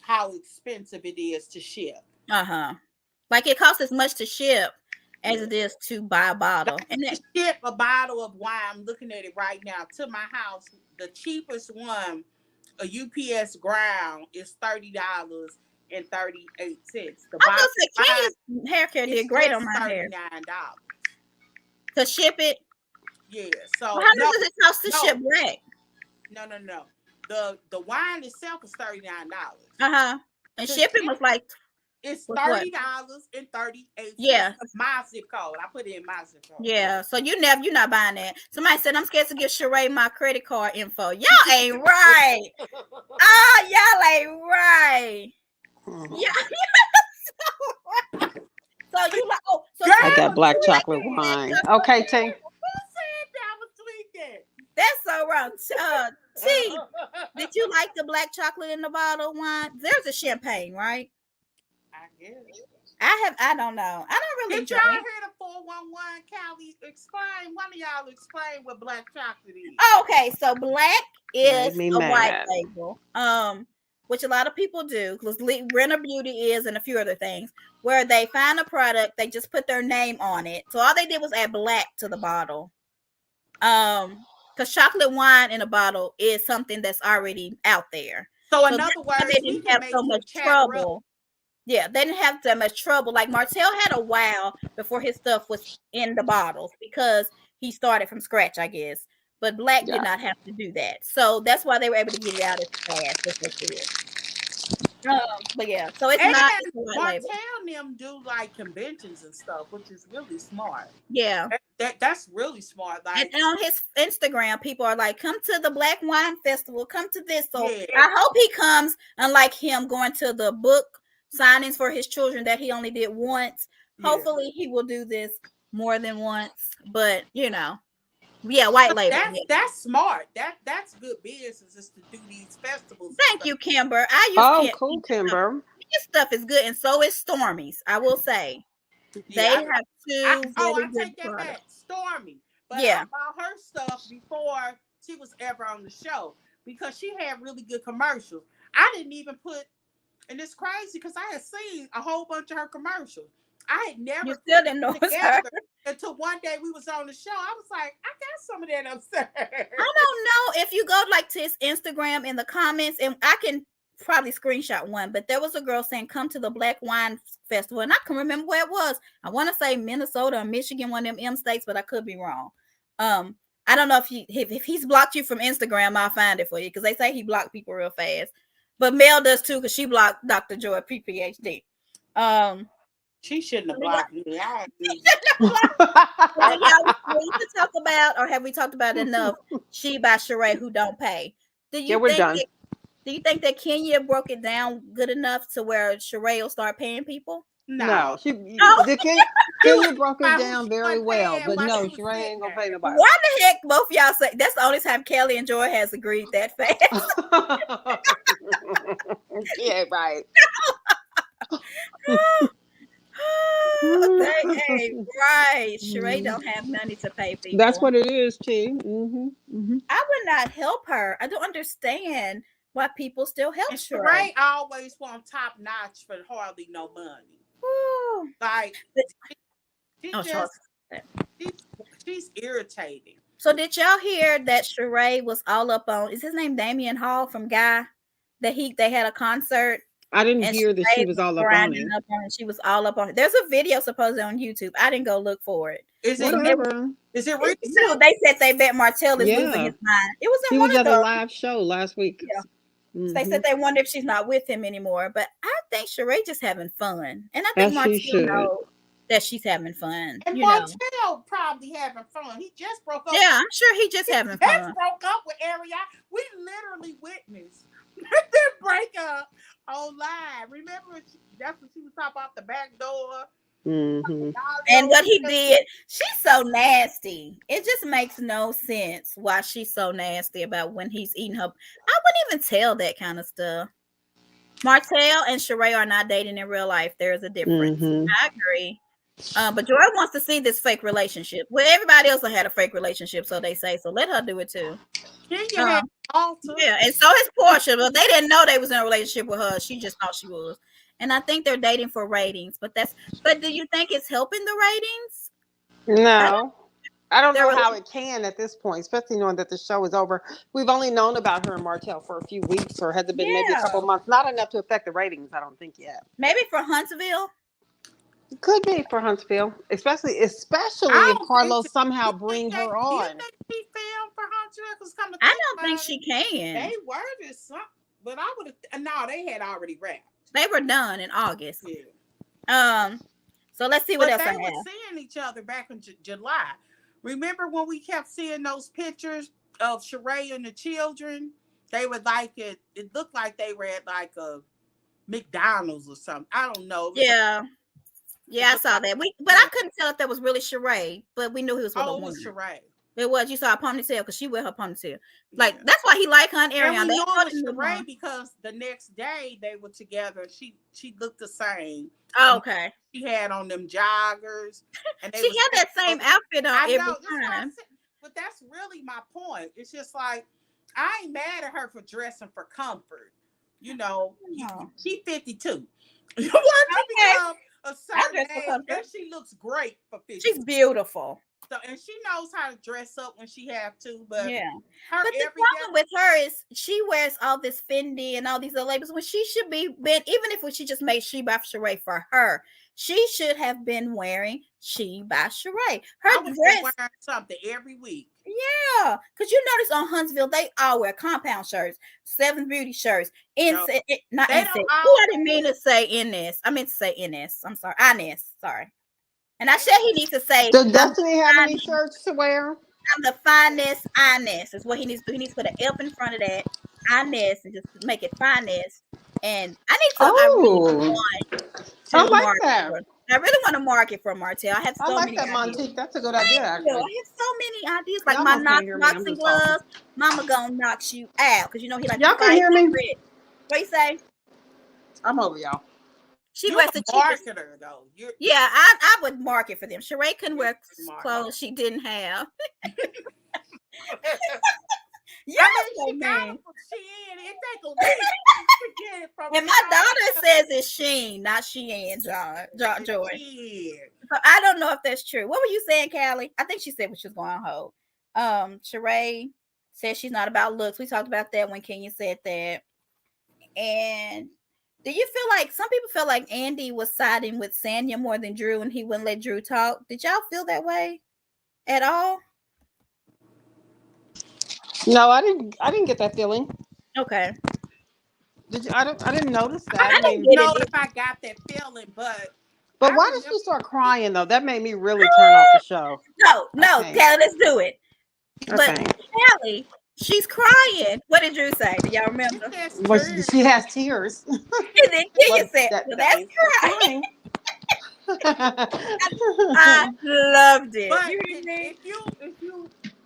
how expensive it is to ship. Like it costs as much to ship as it is to buy a bottle. And to ship a bottle of wine, I'm looking at it right now, to my house. The cheapest one, a UPS ground, is $30.38. The I was say Kenya's hair care did great on my hair. $39 to ship it. Yeah. So how much does it cost to ship black? No. The wine itself is $39. And shipping was like it's $30.38. Yeah. My zip code. I put it in my zip code. Yeah. So you're not buying that. Somebody said I'm scared to give Sheree my credit card info. Y'all ain't right. Y'all ain't right. Yeah. So you like I got black chocolate wine. Okay, T. Who said that was tweaking? That's so wrong. T, did you like the black chocolate in the bottle wine? There's a champagne, right? I guess. I don't know. I don't really Did y'all hear the 411 Callie explain? One of y'all explain what black chocolate is. Okay, so black is a white label. Which a lot of people do, because Renter Beauty is and a few other things, where they find a product, they just put their name on it. So all they did was add black to the bottle. Because chocolate wine in a bottle is something that's already out there. So in other words, they didn't have so much trouble. Yeah, they didn't have that much trouble. Like Martell had a while before his stuff was in the bottles because he started from scratch, I guess. But Black did not have to do that. So that's why they were able to get it out as fast as they did. But yeah, so it's not Martell and them do like conventions and stuff, which is really smart. Yeah. That's really smart. Like, and on his Instagram, people are like, come to the Black Wine Festival, come to this. So I hope he comes, unlike him going to the book signings for his children that he only did once. Hopefully he will do this more than once. But white label. That's smart. That's good business is to do these festivals. Thank you, Kimber. I use cool, Kimber. This stuff is good, and so is Stormy's. I will say they have two. I take that back, Stormy. But I bought her stuff before she was ever on the show because she had really good commercials. I didn't even put, and it's crazy because I had seen a whole bunch of her commercials. I had never still didn't know together until one day we was on the show. I was like, I got some of that upstairs. I don't know if you go to his Instagram in the comments, and I can probably screenshot one, but there was a girl saying, come to the Black Wine Festival, and I can remember where it was. I want to say Minnesota or Michigan, one of them M states, but I could be wrong. I don't know if he's blocked you from Instagram, I'll find it for you, because they say he blocked people real fast. But Mel does too, because she blocked Dr. Joy PhD. She shouldn't have blocked me. We to talk about, or have we talked about enough? She by Sheree who don't pay. We're done. Do you think that Kenya broke it down good enough to where Sheree will start paying people? No. Kenya broke it down very well, but no, Sheree ain't gonna pay nobody. Why the heck both y'all say that's the only time Kelly and Joy has agreed that fast? Yeah, right. They ain't right. Sheree don't have money to pay people. That's what it is, T. Mm-hmm. Mm-hmm. I would not help her. I don't understand why people still help Sheree. Always want top notch for hardly no money. Ooh. Like she's irritating. So did y'all hear that Sheree was all up on? Is his name Damian Hall from Guy? That they had a concert. I didn't hear that she was all up on it. She was all up on it. There's a video supposedly on YouTube. I didn't go look for it. Is it recent? They said they bet Martell is losing his mind. It was in one of a live show last week. Yeah. Mm-hmm. They said they wonder if she's not with him anymore. But I think Sheree just having fun. And I think Martell knows that she's having fun. And Martell probably having fun. He just broke up. Yeah, I'm sure he just having fun. He broke up with Ariana. We literally witnessed their breakup on live. Remember, that's when she was talking about the back door. Mm-hmm. And what he did, she's so nasty. It just makes no sense why she's so nasty about when he's eating her. I wouldn't even tell that kind of stuff. Martell and Sheree are not dating in real life. There's a difference. Mm-hmm. I agree. But Joy wants to see this fake relationship. Well, everybody else had a fake relationship, so they say. So let her do it too. Yeah, and so is Portia, but they didn't know they was in a relationship with her. She just thought she was. And I think they're dating for ratings. But do you think it's helping the ratings? No. I don't know how it can at this point, especially knowing that the show is over. We've only known about her and Martell for a few weeks, or has it been maybe a couple of months? Not enough to affect the ratings, I don't think yet. Maybe for Huntsville. Could be for Huntsville, especially I if don't think Carlos so. somehow You think bring they? her You on. think she filmed for Hunter? Because come to I think don't think about it, she can. they were just something. But I would have. No, they had already wrapped. They were done in August. Yeah. So let's see what But else I they were have. seeing each other back in July. Remember when we kept seeing those pictures of Sheree and the children? They were like it looked like they were at like a McDonald's or something. I don't know. Yeah. It Yeah, I looked saw like, that. But I couldn't tell if that was really Sheree, but we knew he was with a oh, it was woman. Sheree. It was. You saw a ponytail because she wear her ponytail. Like Yeah. that's why he like her and And Ariana. we They knew it was move Sheree on. because the next day they were together. She looked the same. Oh, okay. She had on them joggers, and they She was. had that same outfit on I every know. That's what I time. said. But that's really my point. It's just like I ain't mad at her for dressing for comfort. You know, Oh. she 52. Once you become a certain age, and she looks great for 50. She's beautiful. So, and she knows how to dress up when she have to, but Yeah. her But the problem with her is she wears all this Fendi and all these other labels when she should be been, even if she just made She by Sheree for her, she should have been wearing She by Sheree. Her dress wearing something every week. Yeah, because you notice on Huntsville, they all wear compound shirts, Seven Beauty shirts, not Inset. I didn't mean to say NS. I meant to say NS. I'm sorry. Ines. Sorry. And I said he needs to say, Does Destiny have any shirts to wear? I'm the finest Ines is what he needs to do. He needs to put an F in front of that Ines and just make it finest. And I need to, I really want to market. I really want to market for Martell. I have so many that, ideas. Montique. That's a good idea, actually. I have so many ideas. Like my boxing gloves, Mama gonna knock you out because you know he like y'all to fight. Can hear me? What you say? I'm over y'all. She wears the cheapest. Marketer, though. Yeah, I would market for them. Sheree couldn't wear clothes she didn't have. Yeah, I mean, she got them from Shein. It take a week to get it from. And my daughter says it's Shein, not Shein, Joy. So I don't know if that's true. What were you saying, Callie? I think she said she was going on hold. Sheree says she's not about looks. We talked about that when Kenya said that. And do you feel like some people feel like Andy was siding with Sanya more than Drew and he wouldn't let Drew talk? Did y'all feel that way at all? No, I didn't get that feeling. Okay. Did you? I didn't notice that. I didn't know if I got that feeling, but why did she start crying though? That made me really turn off the show. No, Callie, let's do it. But Callie, she's crying. What did Drew say? Do y'all remember? She has tears. And then Kenya said, well, that's crying. I loved it. But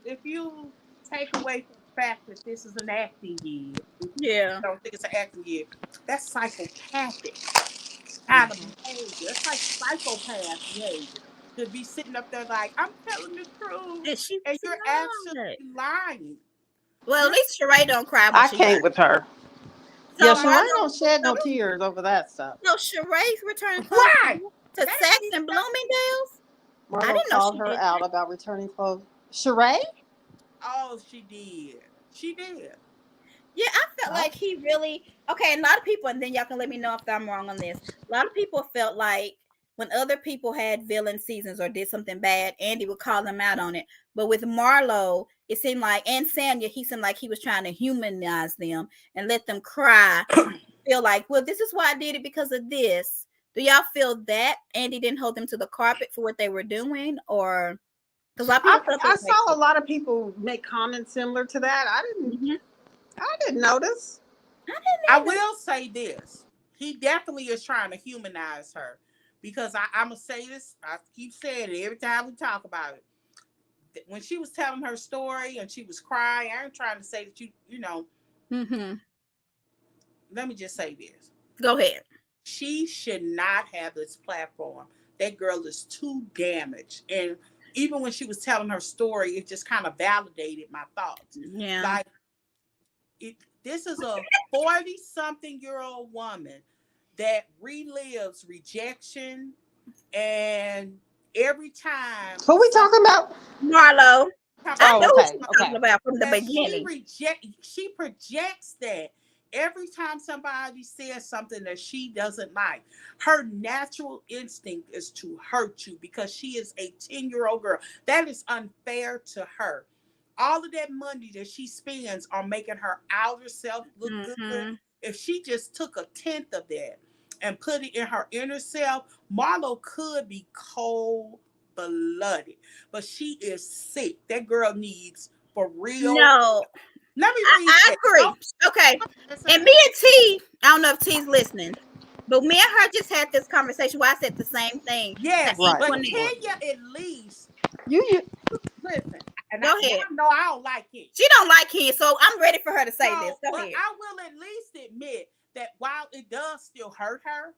if you take away from the fact that this is an acting year, I don't think it's an acting year. That's psychopathic kind of behavior. It's like psychopath behavior. To be sitting up there like, I'm telling the truth, and you're actually lying. Well, at least Sheree don't cry. I can't with her. So yeah, Sheree don't shed no tears over that stuff. No, Sheree's returning clothes to Saks and Bloomingdale's. Marlo I didn't know she her out about returning clothes. Sheree? Oh, she did. She did. Yeah, I felt like he really okay. A lot of people, and then y'all can let me know if I'm wrong on this. A lot of people felt like when other people had villain seasons or did something bad, Andy would call them out on it. But with Marlo, it seemed like, and Sanya, he seemed like he was trying to humanize them and let them cry. Feel like, well, this is why I did it because of this. Do y'all feel that Andy didn't hold them to the carpet for what they were doing, or because I saw a lot of people make comments similar to that. I didn't notice. I will say this: he definitely is trying to humanize her. Because I'm going to say this, I keep saying it every time we talk about it. When she was telling her story and she was crying, I ain't trying to say that you know. Let me just say this. Go ahead. She should not have this platform. That girl is too damaged. And even when she was telling her story, it just kind of validated my thoughts. Yeah. Like, this is a 40-something-year-old woman that relives rejection, and every time. Who we talking about? Marlo. I know what you're talking about from the beginning. She projects that every time somebody says something that she doesn't like, her natural instinct is to hurt you because she is a 10-year-old girl. That is unfair to her. All of that money that she spends on making her outer self look good, if she just took a tenth of that and put it in her inner self, Marlo could be cold-blooded. But she is sick. That girl needs, for real. No. Let me read I it. agree. Okay. And me and T, I don't know if T's listening, but me and her just had this conversation where I said the same thing. Yes, right. but Kenya at least you listen. And Go ahead. I know I don't like it. She don't like Kenya, so I'm ready for her to say this. Go but ahead. I will at least admit that while it does still hurt her,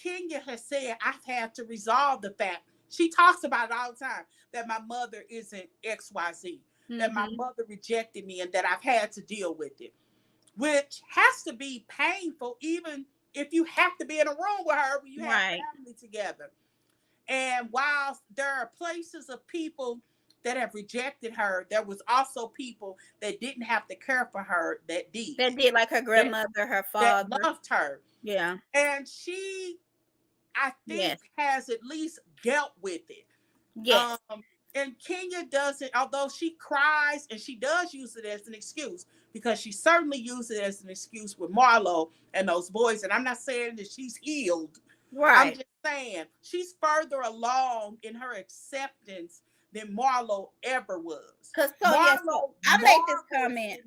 Kenya has said I've had to resolve the fact. She talks about it all the time that my mother isn't XYZ, that my mother rejected me and that I've had to deal with it, which has to be painful, even if you have to be in a room with her when you have family together. And while there are places of people that have rejected her, there was also people that didn't have to care for her that did. That did, like her grandmother, her father. That loved her. Yeah. And she, I think, has at least dealt with it. Yes. And Kenya doesn't, although she cries and she does use it as an excuse, because she certainly used it as an excuse with Marlo and those boys. And I'm not saying that she's healed. Right. I'm just saying she's further along in her acceptance than Marlo ever was. Because I made this comment.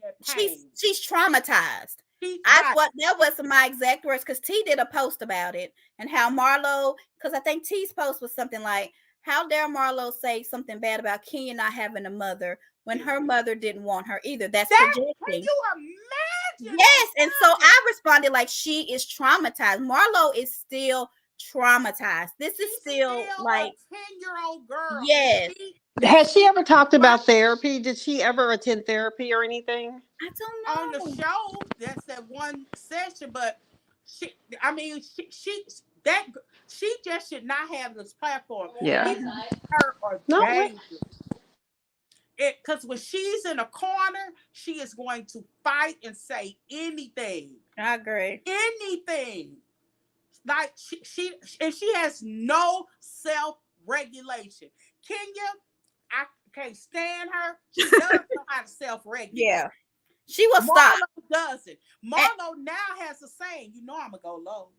She's traumatized. That was my exact words, because T did a post about it and how Marlo, because I think T's post was something like, how dare Marlo say something bad about Kenya not having a mother when her mother didn't want her either? That's projecting. Can you imagine? Yes, and so I responded like, she is traumatized. Marlo is still traumatized. This is still like a 10-year-old girl. Yes. Has she ever talked about therapy? Did she ever attend therapy or anything? I don't know. On the show, that's that one session, but she just should not have this platform. Yeah. Her or dangerous. Because when she's in a corner, she is going to fight and say anything. I agree. Anything. Like she has no self-regulation. Kenya, I can't stand her. She does know how to self-regulate. Yeah. She will stop. Marlo doesn't. Marlo now has a saying, I'm gonna go low.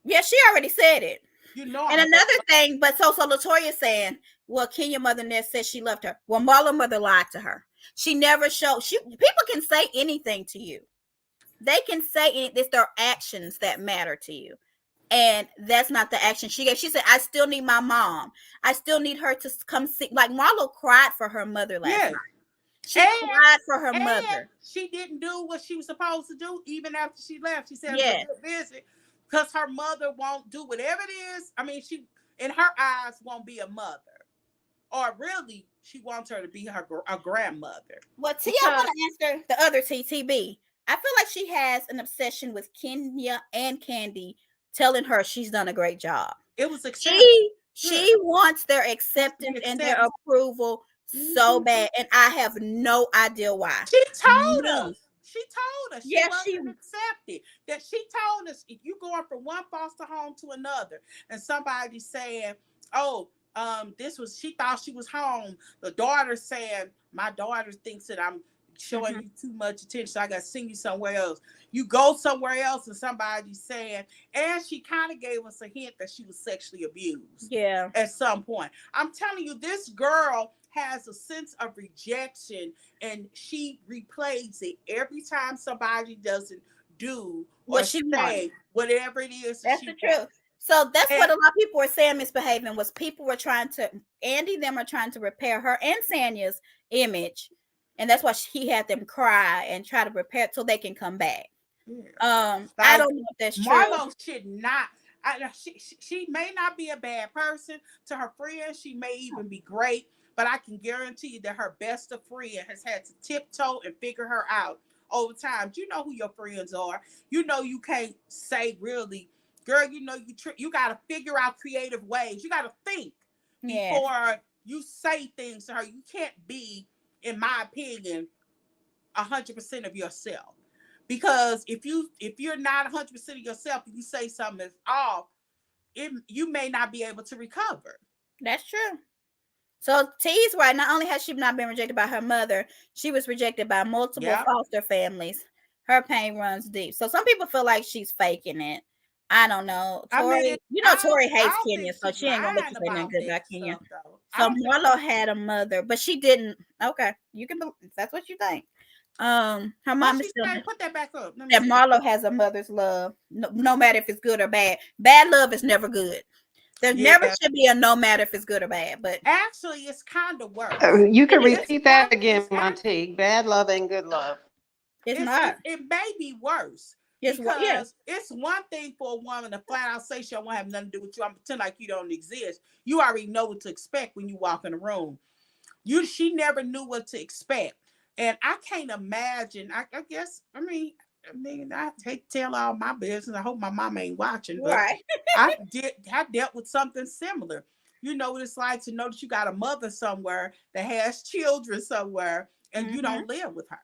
Yeah, she already said it. And another thing, but so Latoya's saying, well, Kenya mother said she loved her. Well, Marlo mother lied to her. She never showed. People can say anything to you. They can say it's their actions that matter to you. And that's not the action she gave. She said, I still need my mom. I still need her to come see. Like Marlo cried for her mother last night. She cried for her mother. She didn't do what she was supposed to do even after she left. She said it was a good visit because her mother won't do whatever it is. I mean, she, in her eyes, won't be a mother. Or really, she wants her to be a grandmother. Well, T, I want to answer the other TTB. I feel like she has an obsession with Kenya and Candy telling her she's done a great job. It was she wants their acceptance and their approval so bad, and I have no idea why. She told us. She wasn't accepted. That she told us, if you going from one foster home to another, and somebody saying, she thought she was home. The daughter saying, my daughter thinks that I'm showing you too much attention, so I got to send you somewhere else. You go somewhere else, and somebody's saying, and she kind of gave us a hint that she was sexually abused. Yeah. At some point. I'm telling you, this girl has a sense of rejection, and she replays it every time somebody doesn't do what she wants, whatever it is. That's the truth. So that's what a lot of people were saying misbehaving was people were trying to, Andy them are trying to repair her and Sanya's image. And that's why he had them cry and try to repair it so they can come back. Yeah. I don't know if that's true. Marlo should not. She may not be a bad person to her friends. She may even be great. But I can guarantee you that her best of friend has had to tiptoe and figure her out over time. You know who your friends are. You know you can't say really, girl, you got to figure out creative ways. You got to think before you say things to her. You can't be, in my opinion, 100% of yourself. Because if you're not 100% of yourself, and you say something that's off, you may not be able to recover. That's true. So T's right. Not only has she not been rejected by her mother, she was rejected by multiple foster families. Her pain runs deep. So some people feel like she's faking it. I don't know. Tori, Tori hates Kenya, so she ain't gonna let you say nothing good about Kenya. So Marlo had a mother, but she didn't. Okay, you can. That's what you think. Her mom is still. Put that back up. That Marlo has a mother's love, no matter if it's good or bad. Bad love is never good. There never should be a no matter if it's good or bad, but actually it's kind of worse. You can repeat that again, Monty. Bad love ain't good love. It's not. It may be worse. Because it's one thing for a woman to flat out say she don't want to have nothing to do with you. I'm pretend like you don't exist. You already know what to expect when you walk in the room. She never knew what to expect. And I can't imagine. I guess, I hate to tell all my business. I hope my mom ain't watching. But right. I dealt with something similar. You know what it's like to know that you got a mother somewhere that has children somewhere and you don't live with her.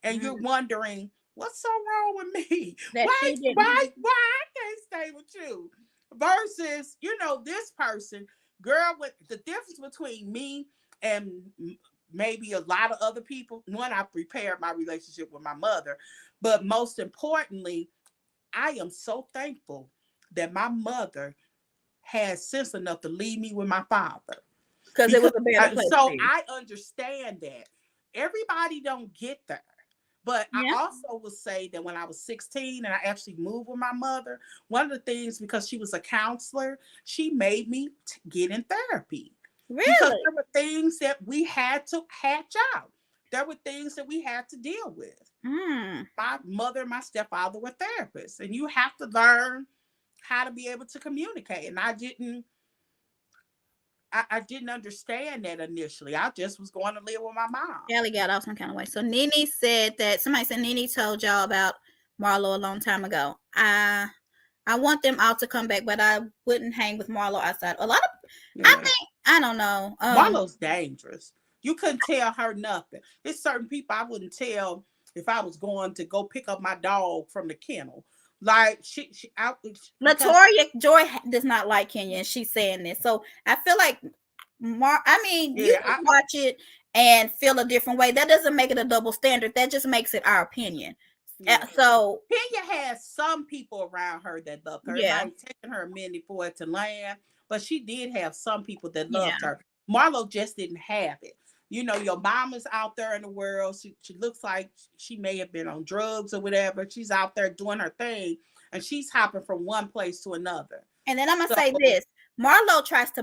And you're wondering, what's so wrong with me? Why I can't stay with you? Versus, this person, girl, with the difference between me and maybe a lot of other people. One, I prepared my relationship with my mother. But most importantly, I am so thankful that my mother had sense enough to leave me with my father. Because it was a better place. So I understand that. Everybody don't get there. But I also will say that when I was 16 and I actually moved with my mother, one of the things, because she was a counselor, she made me get in therapy. Really? Because there were things that we had to hatch out. There were things that we had to deal with. My mother and my stepfather were therapists. And you have to learn how to be able to communicate. And I didn't understand that initially. I just was going to live with my mom. Kelly got off some kind of way. So Nene said that somebody said Nene told y'all about Marlo a long time ago. I want them all to come back, but I wouldn't hang with Marlo outside. A lot of I don't know. Marlo's dangerous. You couldn't tell her nothing. There's certain people I wouldn't tell if I was going to go pick up my dog from the kennel. Like Latoya Joy does not like Kenya, and she's saying this. So I feel like you can watch it and feel a different way. That doesn't make it a double standard. That just makes it our opinion. Yeah. So Kenya has some people around her that loved her. Yeah. It might have taken her a minute for it to land, but she did have some people that loved her. Marlo just didn't have it. Your mom is out there in the world. She looks like she may have been on drugs or whatever. She's out there doing her thing, and she's hopping from one place to another. And then I'm gonna say this: Marlo tried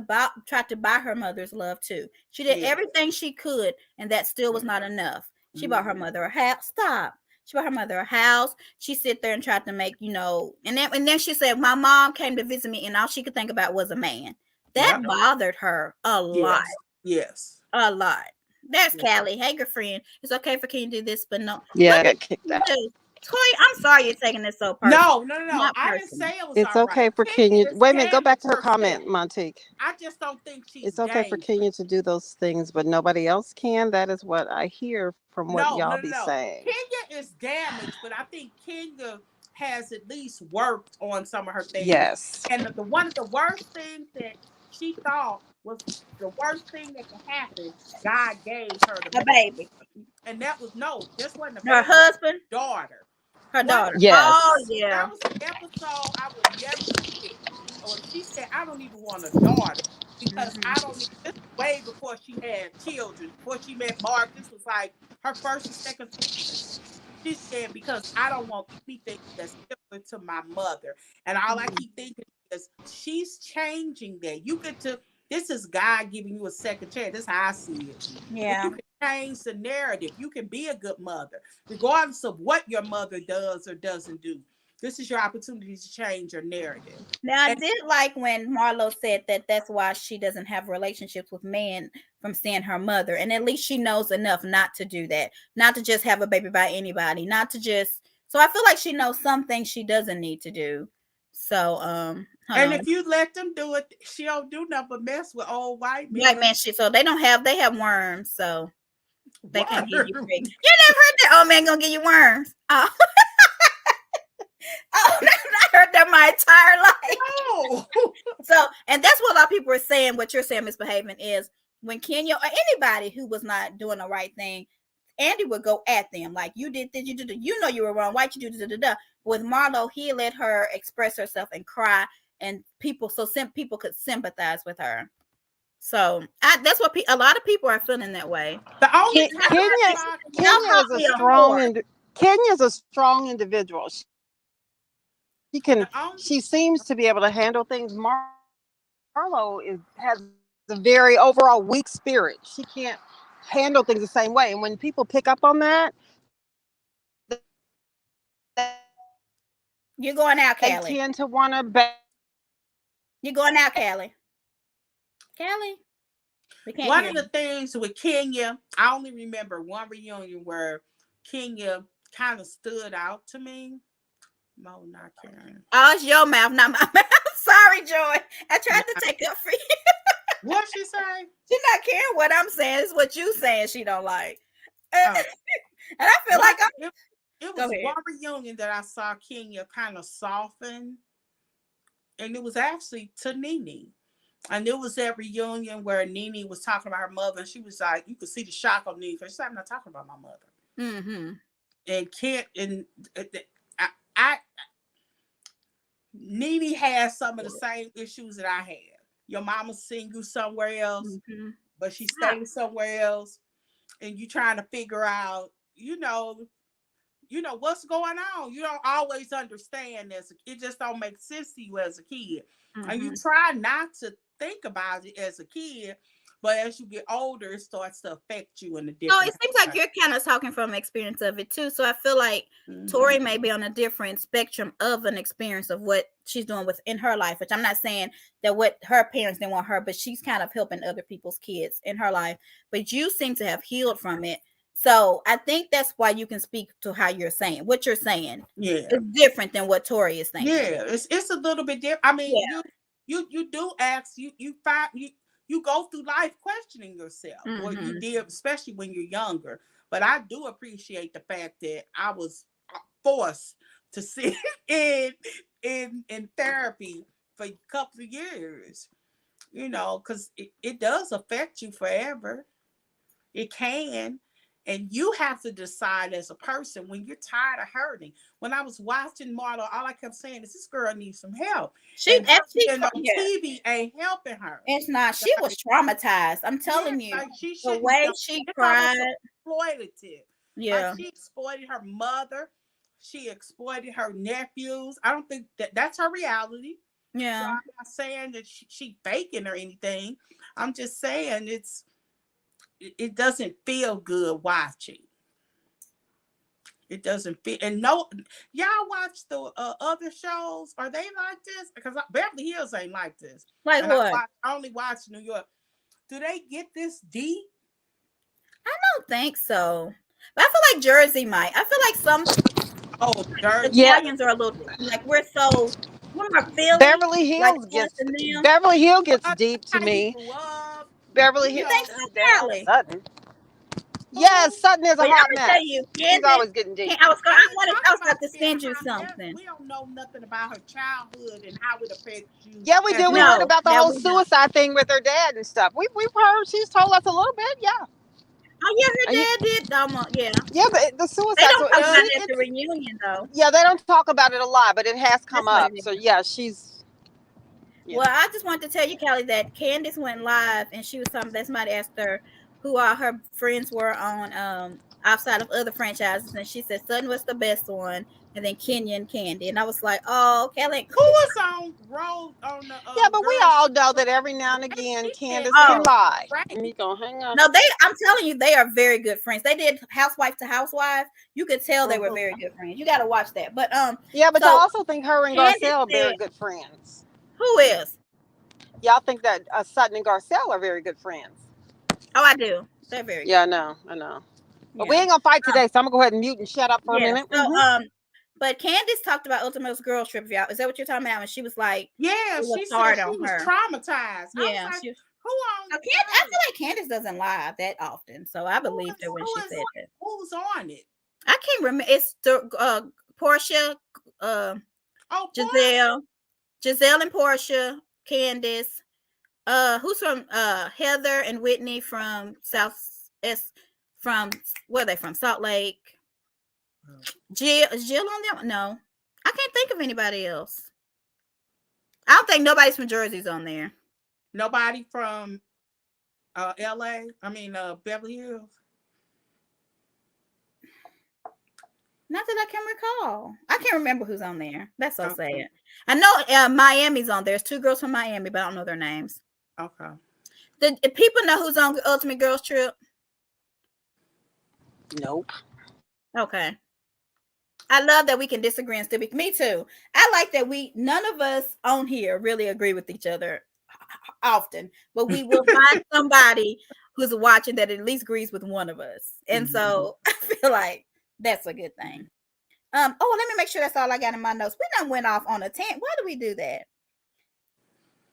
to buy her mother's love too. She did everything she could, and that still was not enough. She bought her mother a house. She bought her mother a house. She sit there and tried to make, and then she said, my mom came to visit me, and all she could think about was a man. That bothered her a lot. Yes. A lot. There's Callie. Hey, girlfriend. It's okay for Kenya to do this, but no. Yeah, I got kicked out. Toy, I'm sorry you're taking this so personal. No. I didn't say it was It's okay for Kenya. Wait a minute, go back to her comment, Montique. I just don't think she's It's okay for Kenya to do those things, but nobody else can. That is what I hear from what y'all be saying. Kenya is damaged, but I think Kenya has at least worked on some of her things. Yes. And one of the worst things that she thought was the worst thing that could happen, God gave her the baby. And that was this wasn't her husband, daughter. Her daughter. Yes. Oh, yeah. That was an episode I would never forget. Or she said, I don't even want a daughter because I don't need this way before she had children. Before she met Mark, this was like her first and second season. She said, because I don't want anything that's similar to my mother. And all I keep thinking is she's changing that. This is God giving you a second chance. That's how I see it. Yeah. You can change the narrative. You can be a good mother, regardless of what your mother does or doesn't do. This is your opportunity to change your narrative. Now, I did like when Marlo said that that's why she doesn't have relationships with men from seeing her mother. And at least she knows enough not to do that. Not to just have a baby by anybody. So I feel like she knows some things she doesn't need to do. So, if you let them do it, she don't do nothing but mess with old white men. White man shit. So they have worms. So They can't give you free. You never heard that old man gonna give you worms. Oh, I heard that my entire life. No. So, and that's what a lot of people are saying. What you're saying, misbehaving, is when Kenya or anybody who was not doing the right thing, Andy would go at them like, you did this, you did it, you know you were wrong. Why'd you do da? With Marlo, he let her express herself and cry, and people could sympathize with her. So that's what a lot of people are feeling that way. The only Kenya is a strong individual. She seems to be able to handle things. Marlo has a very overall weak spirit. She can't handle things the same way. And when people pick up on that, you're going out, Callie. They tend to want to. You're going out, Callie. Callie. One of the things with Kenya, I only remember one reunion where Kenya kind of stood out to me. Mo, not Karen. Oh, it's your mouth, not my mouth. Sorry, Joy. I tried to take up for you. What'd she say? She's not caring what I'm saying. It's what you saying she don't like. And I feel like it was one reunion that I saw Kenya kind of soften, and it was actually to Nene. And it was that reunion where Nene was talking about her mother, and she was like, you could see the shock on Nene because she said, I'm not talking about my mother. Mm-hmm. And Nene has some of the same issues that I had. Your mama send you somewhere else, but she staying somewhere else, and you trying to figure out, you know what's going on. You don't always understand this. It just don't make sense to you as a kid, and you try not to think about it as a kid, but as you get older, it starts to affect you in a different. No, it seems like you're kind of talking from experience of it too. So I feel like Tori may be on a different spectrum of an experience of what she's doing within her life, which I'm not saying that what her parents didn't want her, but she's kind of helping other people's kids in her life. But you seem to have healed from it. So I think that's why you can speak to how you're saying. What you're saying is different than what Tori is saying. Yeah, it's a little bit different. I mean, you do ask, you go through life questioning yourself, or you did, especially when you're younger. But I do appreciate the fact that I was forced to sit in therapy for a couple of years, because it does affect you forever. It can. And you have to decide as a person when you're tired of hurting. When I was watching Marlo, all I kept saying is, this girl needs some help. She on TV ain't helping her. It's not. She was traumatized. I'm telling you. Like the way she cried. Exploitative. Yeah. Like she exploited her mother. She exploited her nephews. I don't think that's her reality. Yeah. So I'm not saying that she faking or anything. I'm just saying it doesn't feel good watching. It doesn't feel, and no, y'all watch the other shows. Are they like this? Because Beverly Hills ain't like this. Like and what? I only watch New York. Do they get this deep? I don't think so. But I feel like Jersey might. I feel like some Jersey. Italians are a little like we're so. What am I feeling? Beverly Hills gets deep to me. Beverly Hills. Sutton. Yes, Sutton is a hot mess. Tell you, he's always getting deep. I was about to send you something. We don't know nothing about her childhood and how it affects you. Yeah, we do. We heard about the whole suicide thing with her dad and stuff. We've heard. She's told us a little bit. Yeah. Oh yeah, her dad did. Yeah. Yeah, but the suicide. They don't talk about it at the reunion though. Yeah, they don't talk about it a lot, but it has come up. So yeah, she's. Yeah. Well, I just wanted to tell you, Callie, that Candace went live and she was talking. That somebody asked her who all her friends were on outside of other franchises, and she said Sutton was the best one, and then Kenya and Candy. And I was like, oh, Kelly, who was on road on the yeah, but we all know that every now and again Candace can lie. Right. Miko, hang on. No, I'm telling you, they are very good friends. They did Housewife to Housewife. You could tell they were very good friends. You got to watch that. But yeah, but I also think her and Garcelle are very good friends. Who is? Y'all think that Sutton and Garcelle are very good friends? Oh, I do. They're very good. Yeah, I know. Yeah. But we ain't gonna fight today, so I'm gonna go ahead and mute and shut up for a minute. So, but Candace talked about Ultimate's girls trip. Y'all, is that what you're talking about? And she was like, yeah, she said she was traumatized. Yeah, Who on? I feel like Candace doesn't lie that often, so I believe her when she said that. Who's on it? I can't remember. It's the Portia, Giselle and Portia, Candace. Who's from Heather and Whitney from from where are they from? Salt Lake. Jill on them? No, I can't think of anybody else. I don't think nobody's from Jersey's on there. Nobody from LA? I mean Beverly Hills? Not that I can recall. I can't remember who's on there. That's so sad. I know Miami's on there. There's 2 girls from Miami, but I don't know their names. Okay. Did people know who's on Ultimate Girls Trip? Nope. Okay. I love that we can disagree and still be. Me too. I like that none of us on here really agree with each other often, but we will find somebody who's watching that at least agrees with one of us. And so I feel like that's a good thing. Let me make sure that's all I got in my notes. We done went off on a tangent. Why do we do that?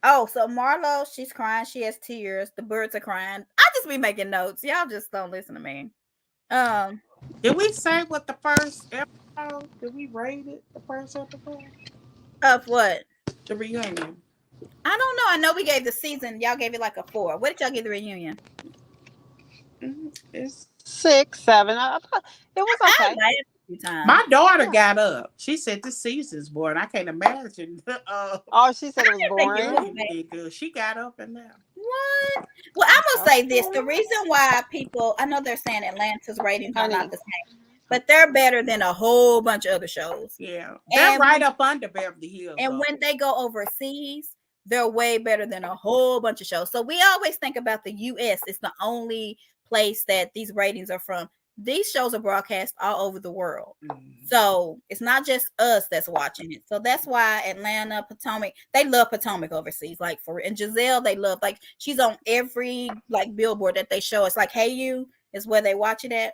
Oh, so Marlo, she's crying. She has tears. The birds are crying. I just be making notes. Y'all just don't listen to me. Did we say what the first episode? Did we rate it? The first episode of what? The reunion. I don't know. I know we gave the season. Y'all gave it like a 4. What did y'all give the reunion? It's 6, 7. I thought it was okay. My daughter got up. She said this season's boring. I can't imagine. She said it was boring. She got up and left. What? Well, I'm gonna say this: the reason why people, I know they're saying Atlanta's ratings are not the same, but they're better than a whole bunch of other shows. Yeah, they're right up under Beverly Hills. And when they go overseas, they're way better than a whole bunch of shows. So we always think about the U.S. It's the only place that these ratings are from. These shows are broadcast all over the world. So it's not just us that's watching it. So that's why Atlanta, Potomac, they love Potomac overseas. Like and Giselle, they love, like, she's on every like billboard that they show. It's like Hey You is where they watch it at.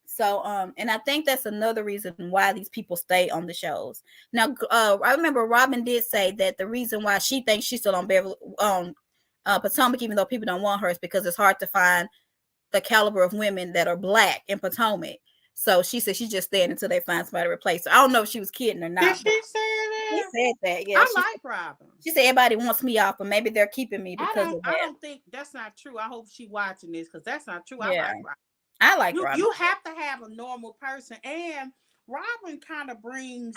So and I think that's another reason why these people stay on the shows. Now I remember Robin did say that the reason why she thinks she's still on Potomac, even though people don't want her, is because it's hard to find the caliber of women that are Black in Potomac. So she said she's just staying until they find somebody to replace her. I don't know if she was kidding or not. Did she say that? She said that. Yeah, I like Robin. She said everybody wants me off, but maybe they're keeping me because of that. I don't think that's not true. I hope she's watching this because that's not true. Yeah. I like Robin. I like Robin. You have to have a normal person, and Robin kind of brings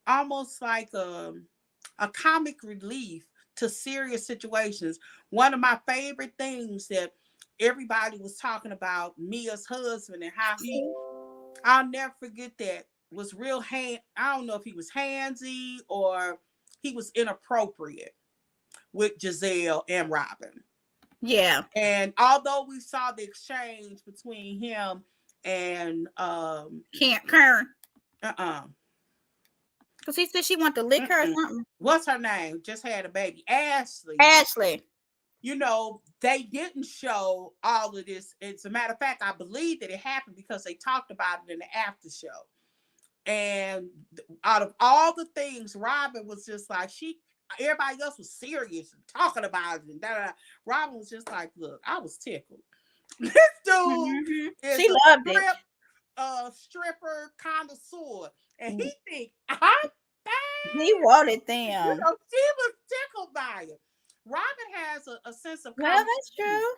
almost like a comic relief to serious situations. One of my favorite things that everybody was talking about Mia's husband and how I'll never forget that, was I don't know if he was handsy or he was inappropriate with Giselle and Robin. Yeah. And although we saw the exchange between him and Karen. Because he said she wanted to lick her or something. What's her name? Just had a baby. Ashley. You know, they didn't show all of this. As a matter of fact, I believe that it happened because they talked about it in the after show. And out of all the things, Robin was just like, everybody else was serious and talking about it. And Robin was just like, look, I was tickled. This dude is she loved it. Stripper connoisseur. And he think I'm bad. He wanted them. You know, she was tickled by it. Robin has a sense of confidence. Well, that's true.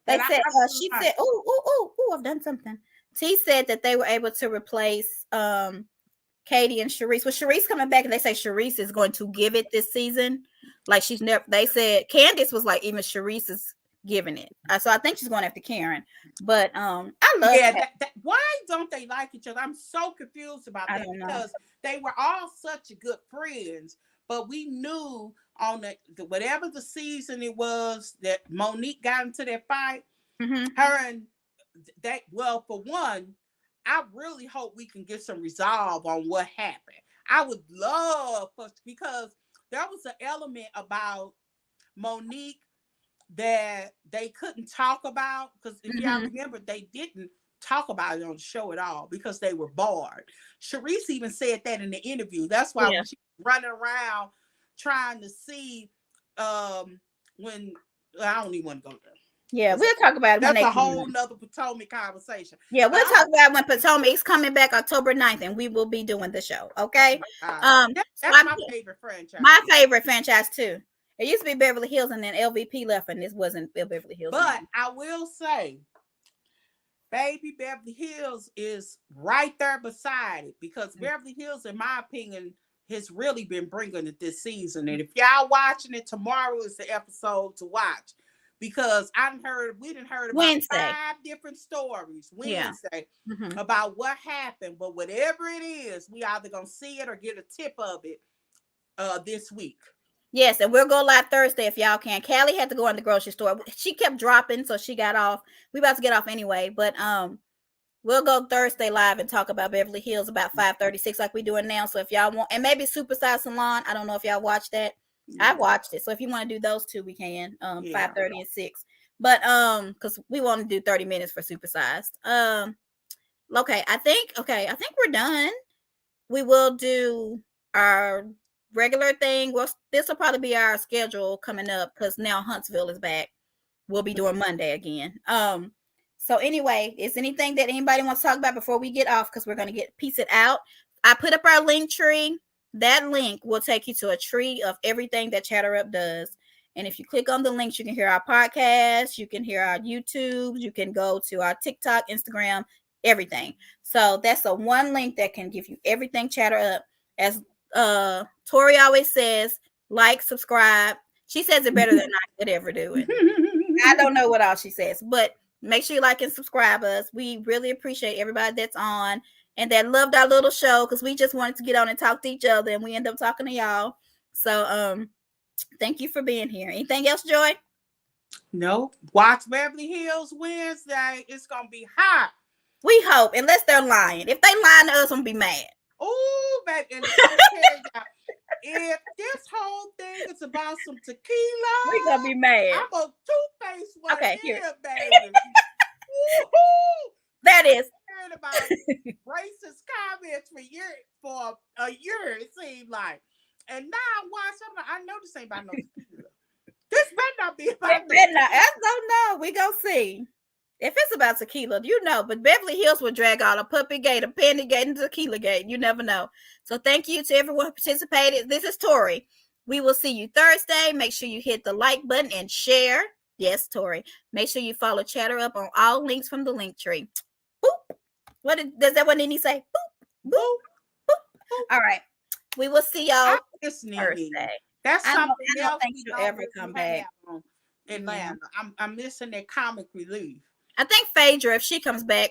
They said she said, "Oh, I've done something." T said that they were able to replace Katie and Sharice. Well, Sharice coming back, and they say Sharice is going to give it this season. Like she's never. They said Candace was like, even Sharice is giving it. So I think she's going after Karen. But I love. Yeah, why don't they like each other? I'm so confused about that because they were all such good friends. But we knew on the whatever the season it was that Monique got into that fight, her and that. Well, for one, I really hope we can get some resolve on what happened. I would love because there was an element about Monique that they couldn't talk about because if y'all remember, they didn't talk about it on the show at all because they were bored. Sharice even said that in the interview. That's why when she was running around trying to see when I don't even want to go there. Yeah, we'll talk about it. That's a whole nother Potomac conversation. Yeah, we'll talk about when Potomac's coming back October 9th, and we will be doing the show. Okay. That's my favorite franchise. My favorite franchise too. It used to be Beverly Hills, and then LVP left, and this wasn't Beverly Hills. But anymore. I will say, baby, Beverly Hills is right there beside it, because Beverly Hills, in my opinion, has really been bringing it this season. And if y'all watching it, tomorrow is the episode to watch, because we didn't heard about Wednesday. 5 different stories Wednesday about what happened. But whatever it is, we either gonna see it or get a tip of it this week. Yes, and we'll go live Thursday if y'all can. Callie had to go in the grocery store. She kept dropping, so she got off. We about to get off anyway, but we'll go Thursday live and talk about Beverly Hills about 5:36 like we doing now. So if y'all want, and maybe Supersized Salon, I don't know if y'all watched that. I watched it. So if you want to do those two, we can. 5:30 and 6. But because we want to do 30 minutes for Supersized. Okay, I think we're done. We will do our regular thing. Well, this will probably be our schedule coming up, because now Huntsville is back. We'll be doing Monday again. So anyway, is anything that anybody wants to talk about before we get off? Because we're going to piece it out. I put up our link tree. That link will take you to a tree of everything that Chatter Up does. And if you click on the links, you can hear our podcast, you can hear our YouTube, you can go to our TikTok, Instagram, everything. So that's a one link that can give you everything Chatter Up. As Tori always says, like, subscribe. She says it better than I could ever do it. I don't know what else she says, but make sure you like and subscribe us. We really appreciate everybody that's on and that loved our little show, because we just wanted to get on and talk to each other, and we end up talking to y'all. So thank you for being here. Anything else, Joy? No. Watch Beverly Hills Wednesday. It's gonna be hot. We hope, unless they're lying. If they lying to us, I'm gonna be mad. Oh, baby, and if this whole thing is about some tequila, we're gonna be mad. I'm a toothpaste one. Okay, here, baby. That is. Heard about racist comments for a year, it seemed like. And now watch something. I know this ain't about no tequila. This better not be about I don't know. We gonna see. If it's about tequila, you know, but Beverly Hills will drag out a puppy gate, a penny gate, and tequila gate. You never know. So thank you to everyone who participated. This is Tori. We will see you Thursday. Make sure you hit the like button and share. Yes, Tori. Make sure you follow Chatter Up on all links from the link tree. Boop. Does that what Nene say? Boop, boop, boop, boop. All right. We will see y'all Thursday. That's something I don't think you'll ever come back. Atlanta. I'm missing that comic relief. I think Phaedra, if she comes back,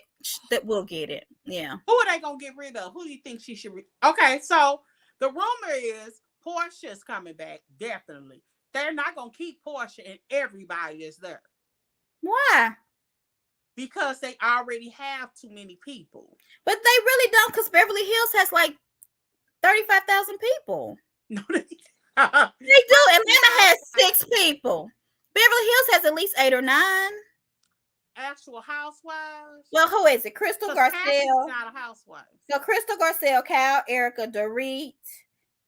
that we'll get it. Yeah. Who are they gonna get rid of? Who do you think she should? Okay, so the rumor is Portia's coming back. Definitely, they're not gonna keep Portia and everybody is there. Why? Because they already have too many people. But they really don't, because Beverly Hills has like 35,000 people. No, they do. Atlanta has 6 people. Beverly Hills has at least 8 or 9. Actual housewives. Well, who is it? Crystal Garcelle. Not a housewife. So Crystal Garcelle, Cal, Erica, Dorit.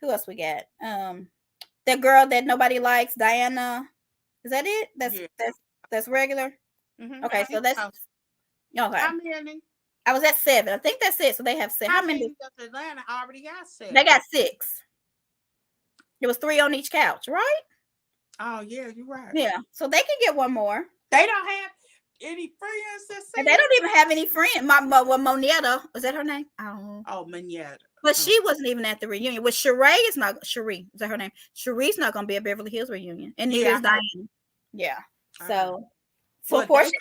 Who else we got? That girl that nobody likes, Diana. Is that it? That's regular. Mm-hmm. Okay, so that's okay. How many? I was at 7. I think that's it. So they have 7. How many does Atlanta already got 7? They got 6. There was 3 on each couch, right? Oh yeah, you're right. Yeah, so they can get one more. They don't have any friends. And they don't even have any friends. Monietta, was that her name? Oh, Monietta. But she wasn't even at the reunion. With Sheree, is that her name? Sheree's not going to be at Beverly Hills reunion, and neither is Diana. Yeah. So Portia,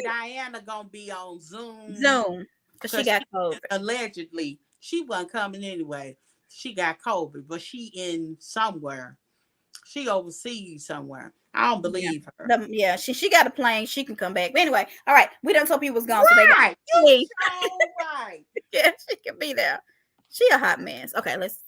Diana gonna be on Zoom because she got COVID. Allegedly, she wasn't coming anyway. She got COVID, but she in somewhere. She overseas somewhere. I don't believe her. She got a plane. She can come back. But anyway, all right. We done told people was gone. Right. So they got right. Yeah, she can be there. She a hot mess. Okay, let's